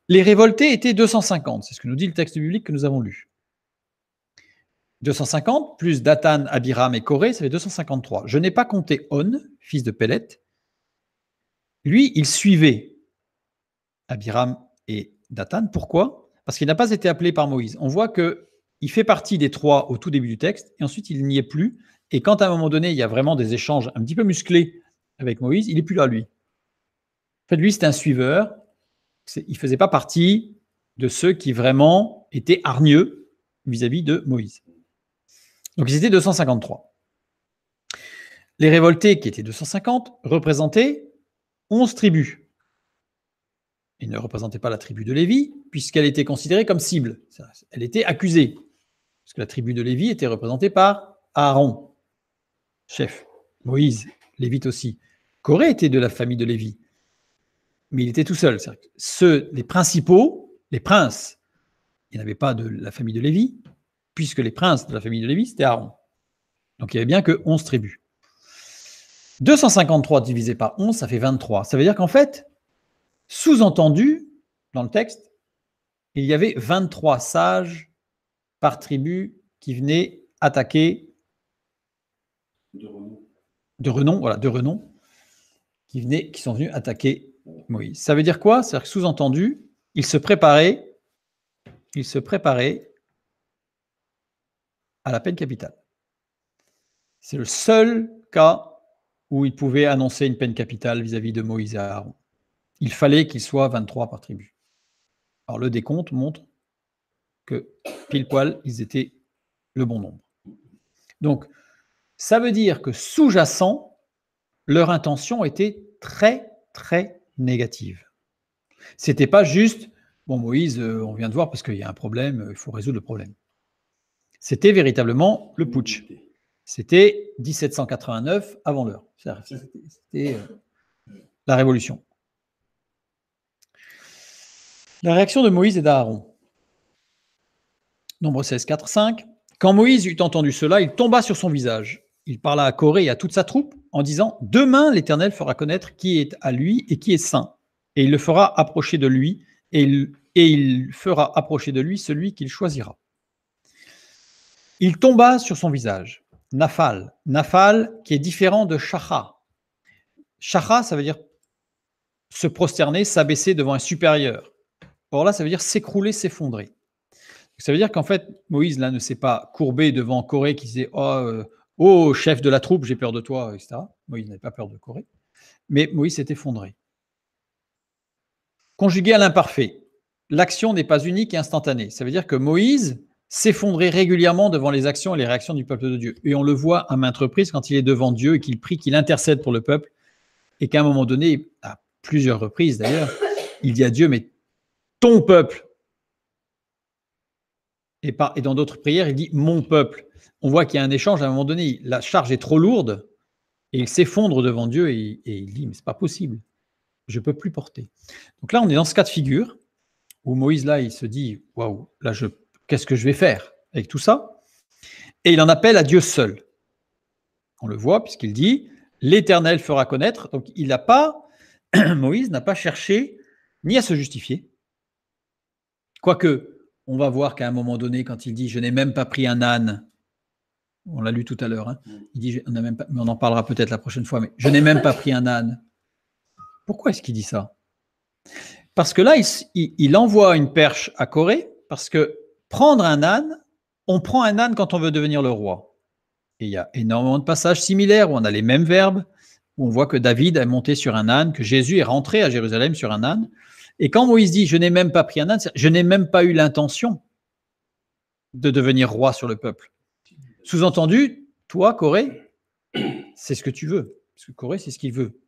Les révoltés étaient 250, c'est ce que nous dit le texte biblique que nous avons lu. 250, plus Dathan, Abiram et Coré, ça fait 253. Je n'ai pas compté On, fils de Pélet. Lui, il suivait Abiram et Dathan. Pourquoi ? Parce qu'il n'a pas été appelé par Moïse. On voit qu'il fait partie des 3 au tout début du texte, et ensuite il n'y est plus. Et quand à un moment donné, il y a vraiment des échanges un petit peu musclés avec Moïse, il n'est plus là, lui. En fait, lui, c'était un suiveur. Il ne faisait pas partie de ceux qui vraiment étaient hargneux vis-à-vis de Moïse. Donc, ils étaient 253. Les révoltés, qui étaient 250, représentaient 11 tribus. Ils ne représentaient pas la tribu de Lévi, puisqu'elle était considérée comme cible. Elle était accusée, parce que la tribu de Lévi était représentée par Aaron, chef. Moïse, Lévite aussi. Coré était de la famille de Lévi, mais il était tout seul. Les principaux, les princes, il n'y avait pas de la famille de Lévi, puisque les princes de la famille de Lévi, c'était Aaron. Donc il n'y avait bien que 11 tribus. 253 divisé par 11, ça fait 23. Ça veut dire qu'en fait, sous-entendu, dans le texte, il y avait 23 sages par tribu qui venaient attaquer de renom, qui sont venus attaquer Moïse. Ça veut dire quoi ? C'est-à-dire que sous-entendu, ils se préparaient à la peine capitale. C'est le seul cas où ils pouvaient annoncer une peine capitale vis-à-vis de Moïse et Aaron. Il fallait qu'ils soient 23 par tribu. Alors le décompte montre que pile poil, ils étaient le bon nombre. Donc, ça veut dire que sous-jacent, leur intention était très, très négative. C'était pas juste, bon Moïse, on vient de voir parce qu'il y a un problème, il faut résoudre le problème. C'était véritablement le putsch. C'était 1789 avant l'heure. C'était la révolution. La réaction de Moïse et d'Aaron. Nombre 16, 4, 5. Quand Moïse eut entendu cela, il tomba sur son visage. Il parla à Coré et à toute sa troupe en disant « Demain, l'Éternel fera connaître qui est à lui et qui est saint, et il le fera approcher de lui, et il fera approcher de lui celui qu'il choisira. » Il tomba sur son visage. Nafal. Nafal qui est différent de Shacha. Shacha, ça veut dire se prosterner, s'abaisser devant un supérieur. Or là, ça veut dire s'écrouler, s'effondrer. Ça veut dire qu'en fait, Moïse là ne s'est pas courbé devant Coré qui disait oh, chef de la troupe, j'ai peur de toi, etc. Moïse n'avait pas peur de Coré. Mais Moïse s'est effondré. Conjugué à l'imparfait, l'action n'est pas unique et instantanée. Ça veut dire que Moïse s'effondrait régulièrement devant les actions et les réactions du peuple de Dieu. Et on le voit à maintes reprises quand il est devant Dieu et qu'il prie, qu'il intercède pour le peuple, et qu'à un moment donné, à plusieurs reprises d'ailleurs, il dit à Dieu, mais ton peuple. Et dans d'autres prières, il dit mon peuple. On voit qu'il y a un échange à un moment donné, la charge est trop lourde, et il s'effondre devant Dieu et il dit, mais c'est pas possible, je ne peux plus porter. Donc là, on est dans ce cas de figure, où Moïse, là, il se dit, waouh, là, qu'est-ce que je vais faire avec tout ça? Et il en appelle à Dieu seul. On le voit, puisqu'il dit, l'Éternel fera connaître. Donc, Moïse n'a pas cherché ni à se justifier, quoique, on va voir qu'à un moment donné, quand il dit « je n'ai même pas pris un âne », on l'a lu tout à l'heure, hein, il dit, mais on en parlera peut-être la prochaine fois, mais « je n'ai même pas pris un âne ». Pourquoi est-ce qu'il dit ça? Parce que là, il envoie une perche à Coré, parce que prendre un âne, on prend un âne quand on veut devenir le roi. Et il y a énormément de passages similaires où on a les mêmes verbes, où on voit que David est monté sur un âne, que Jésus est rentré à Jérusalem sur un âne. Et quand Moïse dit « je n'ai même pas pris un âne », je n'ai même pas eu l'intention de devenir roi sur le peuple. Sous-entendu, toi, Corée, c'est ce que tu veux. Parce que Corée, c'est ce qu'il veut.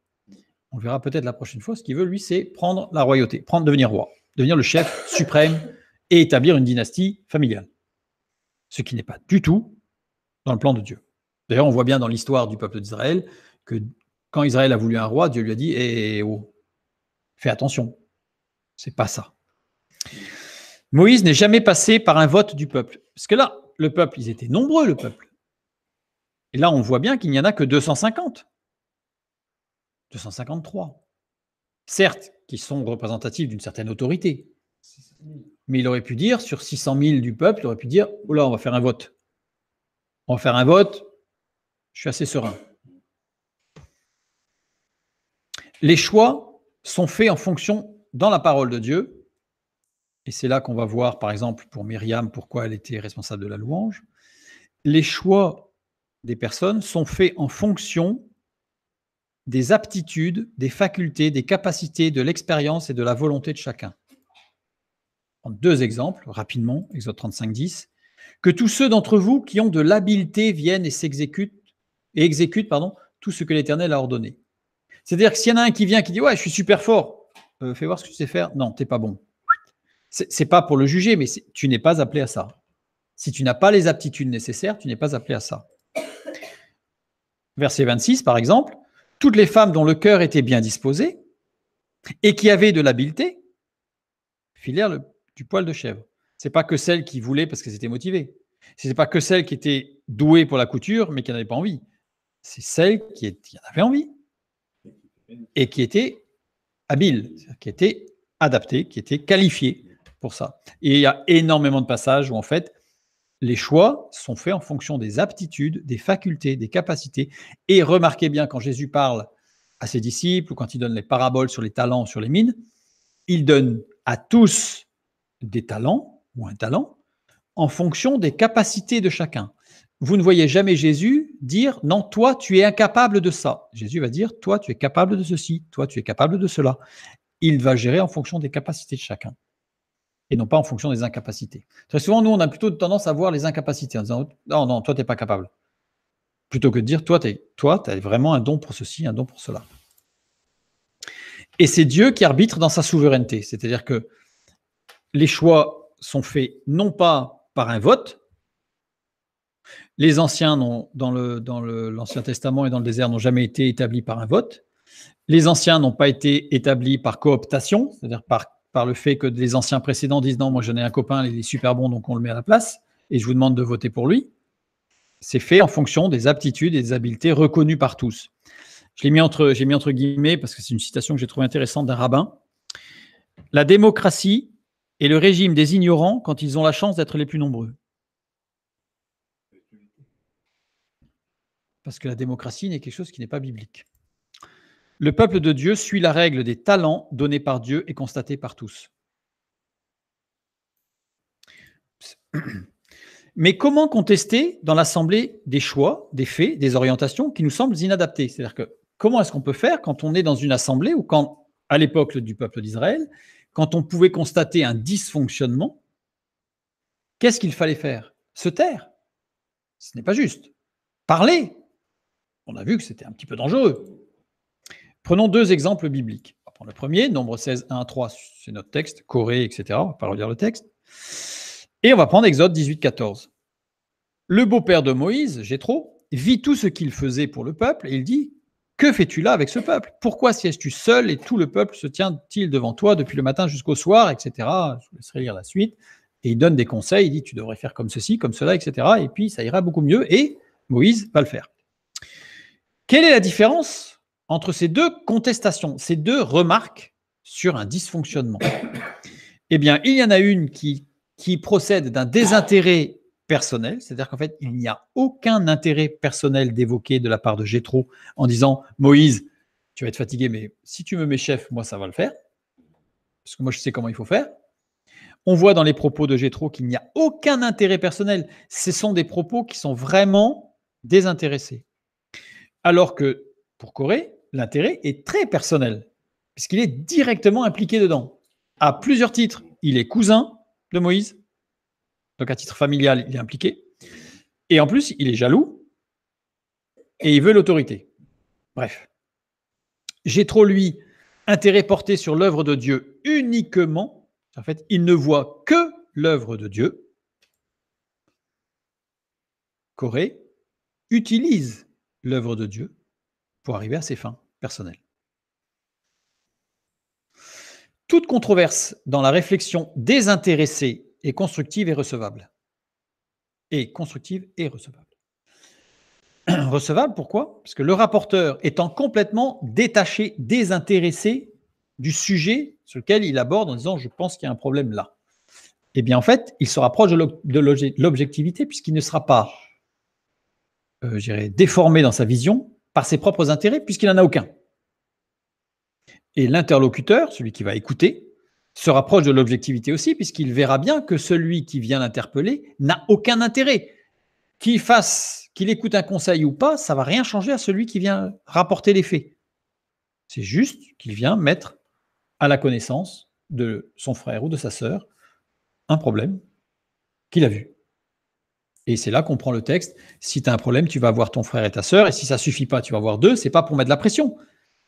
On verra peut-être la prochaine fois. Ce qu'il veut, lui, c'est prendre la royauté, devenir roi, devenir le chef suprême et établir une dynastie familiale. Ce qui n'est pas du tout dans le plan de Dieu. D'ailleurs, on voit bien dans l'histoire du peuple d'Israël que quand Israël a voulu un roi, Dieu lui a dit « Eh oh, fais attention, c'est pas ça ». Moïse n'est jamais passé par un vote du peuple. Parce que là, le peuple, ils étaient nombreux, le peuple. Et là, on voit bien qu'il n'y en a que 250. 253. Certes, qui sont représentatifs d'une certaine autorité. Mais il aurait pu dire, sur 600 000 du peuple, il aurait pu dire « Oula, on va faire un vote. On va faire un vote, je suis assez serein. » Les choix sont faits en fonction, dans la parole de Dieu, et c'est là qu'on va voir, par exemple, pour Myriam, pourquoi elle était responsable de la louange. Les choix des personnes sont faits en fonction des aptitudes, des facultés, des capacités, de l'expérience et de la volonté de chacun. En 2 exemples, rapidement, Exode 35, 10. Que tous ceux d'entre vous qui ont de l'habileté viennent et exécutent tout ce que l'Éternel a ordonné. C'est-à-dire que s'il y en a un qui vient qui dit « Ouais, je suis super fort, fais voir ce que tu sais faire. » Non, t'es pas bon. C'est pas pour le juger, mais tu n'es pas appelé à ça. Si tu n'as pas les aptitudes nécessaires, tu n'es pas appelé à ça. Verset 26, par exemple, « Toutes les femmes dont le cœur était bien disposé et qui avaient de l'habileté filèrent du poil de chèvre. » C'est pas que celles qui voulaient parce qu'elles étaient motivées. Ce n'est pas que celles qui étaient douées pour la couture, mais qui n'avaient pas envie. C'est celles qui en avaient envie et qui étaient habiles, qui étaient adaptées, qui étaient qualifiées pour ça. Et il y a énormément de passages où, en fait, les choix sont faits en fonction des aptitudes, des facultés, des capacités. Et remarquez bien, quand Jésus parle à ses disciples ou quand il donne les paraboles sur les talents, sur les mines, il donne à tous des talents ou un talent en fonction des capacités de chacun. Vous ne voyez jamais Jésus dire « Non, toi, tu es incapable de ça ». Jésus va dire « Toi, tu es capable de ceci, toi, tu es capable de cela ». Il va gérer en fonction des capacités de chacun et non pas en fonction des incapacités. Très souvent, nous, on a plutôt tendance à voir les incapacités en disant « Non, non, toi, tu n'es pas capable ». Plutôt que de dire « Toi, tu as vraiment un don pour ceci, un don pour cela ». Et c'est Dieu qui arbitre dans sa souveraineté. C'est-à-dire que les choix sont faits non pas par un vote. Les anciens, dans l'Ancien Testament et dans le désert, n'ont jamais été établis par un vote. Les anciens n'ont pas été établis par cooptation, c'est-à-dire par le fait que les anciens précédents disent « Non, moi j'en ai un copain, il est super bon, donc on le met à la place, et je vous demande de voter pour lui ». C'est fait en fonction des aptitudes et des habiletés reconnues par tous. J'ai mis entre guillemets, parce que c'est une citation que j'ai trouvée intéressante d'un rabbin. « La démocratie est le régime des ignorants quand ils ont la chance d'être les plus nombreux. » Parce que la démocratie n'est quelque chose qui n'est pas biblique. Le peuple de Dieu suit la règle des talents donnés par Dieu et constatés par tous. Mais comment contester dans l'assemblée des choix, des faits, des orientations qui nous semblent inadaptés? C'est-à-dire que comment est-ce qu'on peut faire quand on est dans une assemblée ou quand, à l'époque du peuple d'Israël, quand on pouvait constater un dysfonctionnement, qu'est-ce qu'il fallait faire? Se taire. Ce n'est pas juste. Parler. On a vu que c'était un petit peu dangereux. Prenons 2 exemples bibliques. On va prendre le premier, Nombre 16, 1 à 3, c'est notre texte, Corée, etc. On ne va pas relire le texte. Et on va prendre Exode 18, 14. Le beau-père de Moïse, Jéthro, vit tout ce qu'il faisait pour le peuple et il dit « Que fais-tu là avec ce peuple? Pourquoi sièges-tu seul et tout le peuple se tient-il devant toi depuis le matin jusqu'au soir, etc. » Je vous laisserai lire la suite. Et il donne des conseils, il dit « Tu devrais faire comme ceci, comme cela, etc. » Et puis ça ira beaucoup mieux et Moïse va le faire. Quelle est la différence entre ces 2 contestations, ces 2 remarques sur un dysfonctionnement? Eh bien, il y en a une qui procède d'un désintérêt personnel, c'est-à-dire qu'en fait, il n'y a aucun intérêt personnel d'évoquer de la part de Jéthro en disant « Moïse, tu vas être fatigué, mais si tu me mets chef, moi, ça va le faire, parce que moi, je sais comment il faut faire. » On voit dans les propos de Jéthro qu'il n'y a aucun intérêt personnel. Ce sont des propos qui sont vraiment désintéressés. Alors que pour Corée, l'intérêt est très personnel, puisqu'il est directement impliqué dedans. À plusieurs titres, il est cousin de Moïse, donc à titre familial, il est impliqué. Et en plus, il est jaloux et il veut l'autorité. Bref. Jéthro, lui, intérêt porté sur l'œuvre de Dieu uniquement. En fait, il ne voit que l'œuvre de Dieu. Corée utilise l'œuvre de Dieu pour arriver à ses fins personnelles. Toute controverse dans la réflexion désintéressée est constructive et recevable. Recevable, pourquoi? Parce que le rapporteur étant complètement détaché, désintéressé du sujet sur lequel il aborde en disant « je pense qu'il y a un problème là ». Eh bien, en fait, il se rapproche de l'objectivité puisqu'il ne sera pas déformé dans sa vision par ses propres intérêts puisqu'il n'en a aucun. Et l'interlocuteur, celui qui va écouter, se rapproche de l'objectivité aussi puisqu'il verra bien que celui qui vient l'interpeller n'a aucun intérêt. Qu'il écoute un conseil ou pas, ça ne va rien changer à celui qui vient rapporter les faits. C'est juste qu'il vient mettre à la connaissance de son frère ou de sa sœur un problème qu'il a vu. Et c'est là qu'on prend le texte. Si tu as un problème, tu vas voir ton frère et ta sœur, et si ça ne suffit pas, tu vas voir deux. Ce n'est pas pour mettre de la pression,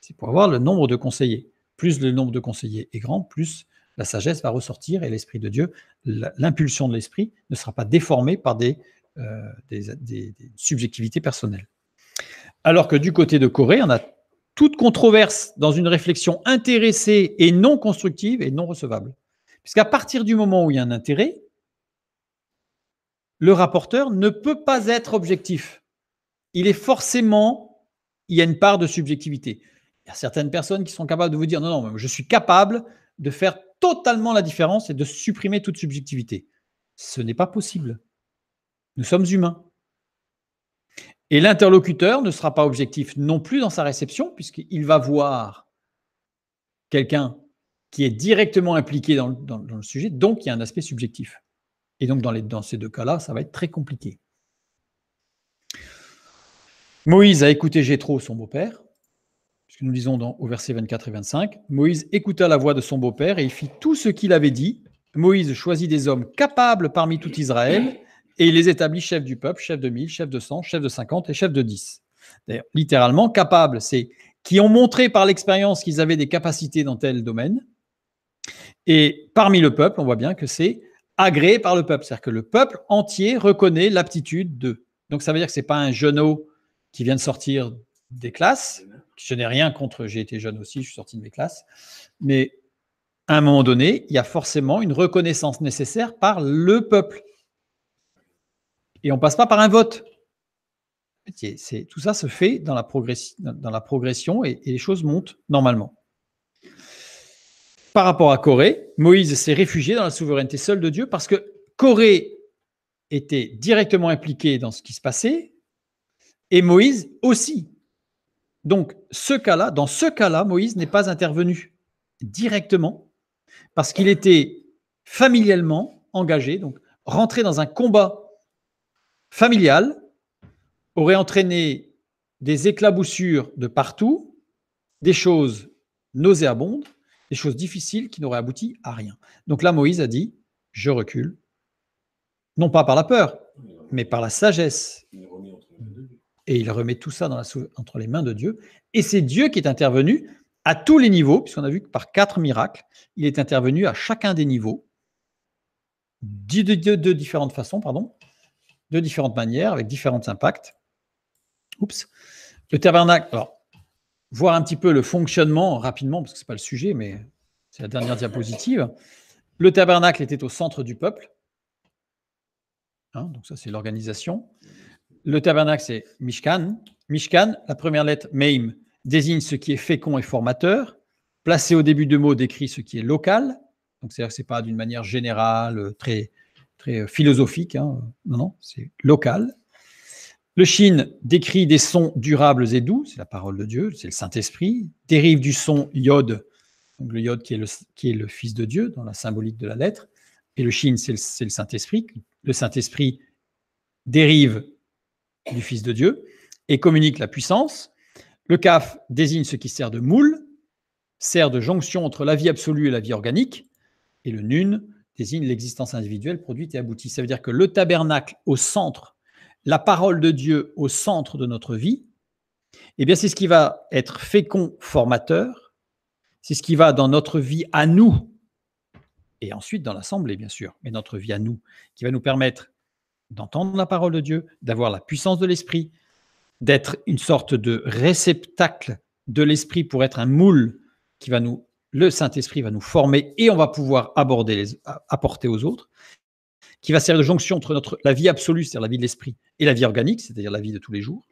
c'est pour avoir le nombre de conseillers. Plus le nombre de conseillers est grand, plus la sagesse va ressortir et l'Esprit de Dieu, l'impulsion de l'Esprit ne sera pas déformée par des subjectivités personnelles. Alors que du côté de Corée, on a toute controverse dans une réflexion intéressée et non constructive et non recevable. Puisqu'à partir du moment où il y a un intérêt, le rapporteur ne peut pas être objectif. Il y a une part de subjectivité. Il y a certaines personnes qui sont capables de vous dire non, je suis capable de faire totalement la différence et de supprimer toute subjectivité. Ce n'est pas possible. Nous sommes humains. Et l'interlocuteur ne sera pas objectif non plus dans sa réception, puisqu'il va voir quelqu'un qui est directement impliqué dans le sujet, donc il y a un aspect subjectif. Et donc dans ces deux cas-là, ça va être très compliqué. Moïse a écouté Jéthro, son beau-père, puisque nous lisons au verset 24 et 25. Moïse écouta la voix de son beau-père et il fit tout ce qu'il avait dit. Moïse choisit des hommes capables parmi tout Israël et il les établit chefs du peuple, chefs de 1000, chefs de 100, chefs de 50 et chefs de 10. D'ailleurs, littéralement, capables, c'est qui ont montré par l'expérience qu'ils avaient des capacités dans tel domaine. Et parmi le peuple, on voit bien que c'est agréé par le peuple. C'est-à-dire que le peuple entier reconnaît l'aptitude d'eux. Donc ça veut dire que ce n'est pas un jeuneau qui vient de sortir des classes. Je n'ai rien contre, j'ai été jeune aussi, je suis sorti de mes classes. Mais à un moment donné, il y a forcément une reconnaissance nécessaire par le peuple. Et on ne passe pas par un vote. Tout ça se fait dans la progression et les choses montent normalement. Par rapport à Corée, Moïse s'est réfugié dans la souveraineté seule de Dieu parce que Corée était directement impliqué dans ce qui se passait et Moïse aussi. Donc, dans ce cas-là, Moïse n'est pas intervenu directement parce qu'il était familialement engagé. Donc, rentrer dans un combat familial aurait entraîné des éclaboussures de partout, des choses nauséabondes, des choses difficiles qui n'auraient abouti à rien. Donc là, Moïse a dit, je recule, non pas par la peur, mais par la sagesse. Et il remet tout ça entre les mains de Dieu. Et c'est Dieu qui est intervenu à tous les niveaux, puisqu'on a vu que par 4 miracles, il est intervenu à chacun des niveaux, de différentes façons, de différentes manières, avec différents impacts. Le tabernacle, alors, voir un petit peu le fonctionnement rapidement, parce que ce n'est pas le sujet, mais c'est la dernière diapositive. Le tabernacle était au centre du peuple. Donc ça, c'est l'organisation. Le tabernacle, c'est Mishkan. Mishkan, la première lettre, Meim, désigne ce qui est fécond et formateur. Placé au début de mots, décrit ce qui est local. Donc c'est-à-dire que ce n'est pas d'une manière générale, très, très philosophique. Non, c'est local. Le Shin décrit des sons durables et doux, c'est la parole de Dieu, c'est le Saint-Esprit, dérive du son Yod, donc le Yod qui est le Fils de Dieu dans la symbolique de la lettre, et le Shin c'est le Saint-Esprit. Le Saint-Esprit dérive du Fils de Dieu et communique la puissance. Le Kaf désigne ce qui sert de moule, sert de jonction entre la vie absolue et la vie organique, et le Nun désigne l'existence individuelle produite et aboutie. Ça veut dire que le tabernacle au centre la parole de Dieu au centre de notre vie, eh bien, c'est ce qui va être fécond, formateur, c'est ce qui va dans notre vie à nous, et ensuite dans l'Assemblée, bien sûr, mais notre vie à nous, qui va nous permettre d'entendre la parole de Dieu, d'avoir la puissance de l'Esprit, d'être une sorte de réceptacle de l'Esprit pour être un moule qui va nous, le Saint-Esprit va nous former et on va pouvoir apporter aux autres, qui va servir de jonction entre la vie absolue, c'est-à-dire la vie de l'Esprit, et la vie organique, c'est-à-dire la vie de tous les jours.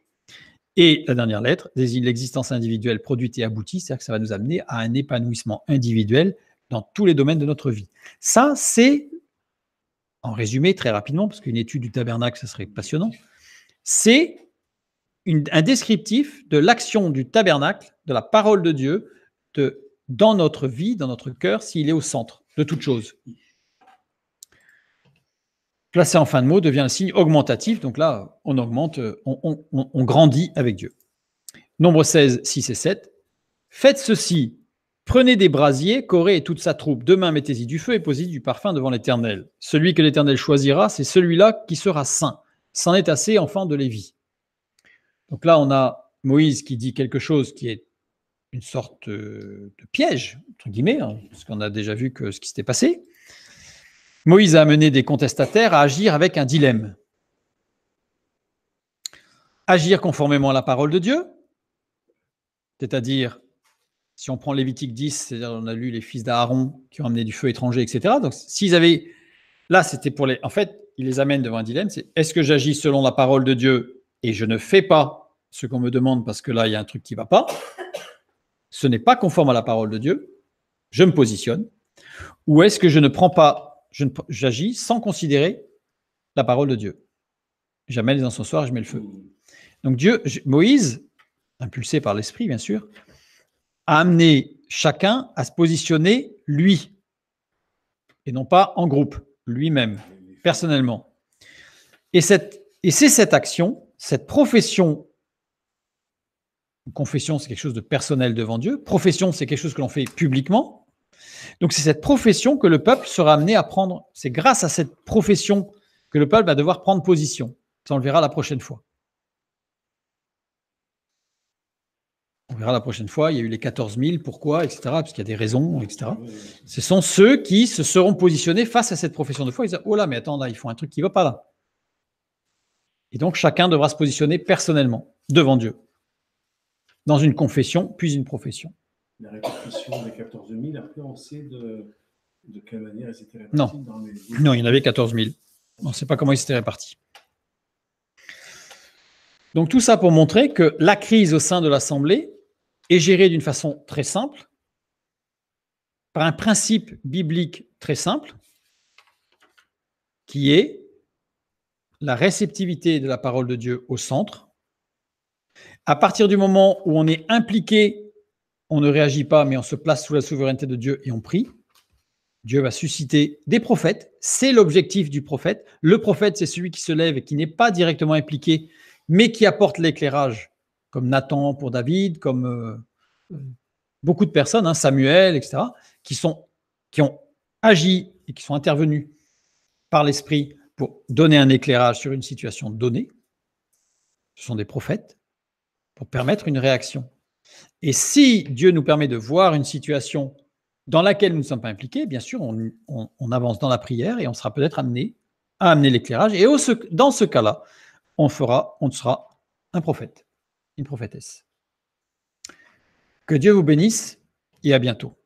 Et la dernière lettre désigne l'existence individuelle produite et aboutie, c'est-à-dire que ça va nous amener à un épanouissement individuel dans tous les domaines de notre vie. Ça, c'est, en résumé, très rapidement, parce qu'une étude du tabernacle, ça serait passionnant, c'est un descriptif de l'action du tabernacle, de la parole de Dieu, dans notre vie, dans notre cœur, s'il est au centre de toute chose. Placé en fin de mot devient un signe augmentatif, donc là, on augmente, on grandit avec Dieu. Nombre 16, 6 et 7. Faites ceci, prenez des brasiers, Corée et toute sa troupe, demain mettez-y du feu et posez-y du parfum devant l'Éternel. Celui que l'Éternel choisira, c'est celui-là qui sera saint. C'en est assez, enfants de Lévi. Donc là, on a Moïse qui dit quelque chose qui est une sorte de piège, entre guillemets, hein, parce qu'on a déjà vu ce qui s'était passé. Moïse a amené des contestataires à agir avec un dilemme. Agir conformément à la parole de Dieu, c'est-à-dire, si on prend Lévitique 10, c'est-à-dire on a lu les fils d'Aaron qui ont amené du feu étranger, etc. Donc, s'ils avaient... Là, c'était pour les... En fait, il les amène devant un dilemme, c'est est-ce que j'agis selon la parole de Dieu et je ne fais pas ce qu'on me demande parce que là, il y a un truc qui ne va pas. Ce n'est pas conforme à la parole de Dieu. Je me positionne. Ou est-ce que je ne prends pas... J'agis sans considérer la parole de Dieu. J'amène les encensoirs et je mets le feu. Donc Moïse, impulsé par l'Esprit bien sûr, a amené chacun à se positionner lui, et non pas en groupe, lui-même, personnellement. Et c'est cette action, cette profession, confession c'est quelque chose de personnel devant Dieu, profession c'est quelque chose que l'on fait publiquement. Donc c'est cette profession que le peuple sera amené à prendre. C'est grâce à cette profession que le peuple va devoir prendre position. Ça, on le verra la prochaine fois. On verra la prochaine fois. Il y a eu les 14 000, pourquoi, etc. Parce qu'il y a des raisons, etc. Ce sont ceux qui se seront positionnés face à cette profession de foi. Ils disent, oh là, mais attends, là, ils font un truc qui ne va pas là. Et donc, chacun devra se positionner personnellement devant Dieu, dans une confession, puis une profession. La répartition des 14 000, après, on sait de quelle manière ils étaient répartis Non. dans les... Non, il y en avait 14 000. On ne sait pas comment ils s'étaient répartis. Donc, tout ça pour montrer que la crise au sein de l'Assemblée est gérée d'une façon très simple, par un principe biblique très simple, qui est la réceptivité de la parole de Dieu au centre. À partir du moment où on est impliqué, on ne réagit pas, mais on se place sous la souveraineté de Dieu et on prie. Dieu va susciter des prophètes. C'est l'objectif du prophète. Le prophète, c'est celui qui se lève et qui n'est pas directement impliqué, mais qui apporte l'éclairage, comme Nathan pour David, comme beaucoup de personnes, hein, Samuel, etc., qui ont agi et qui sont intervenus par l'Esprit pour donner un éclairage sur une situation donnée. Ce sont des prophètes pour permettre une réaction. Et si Dieu nous permet de voir une situation dans laquelle nous ne sommes pas impliqués, bien sûr, on avance dans la prière et on sera peut-être amené à amener l'éclairage. Et dans ce cas-là, on sera un prophète, une prophétesse. Que Dieu vous bénisse et à bientôt.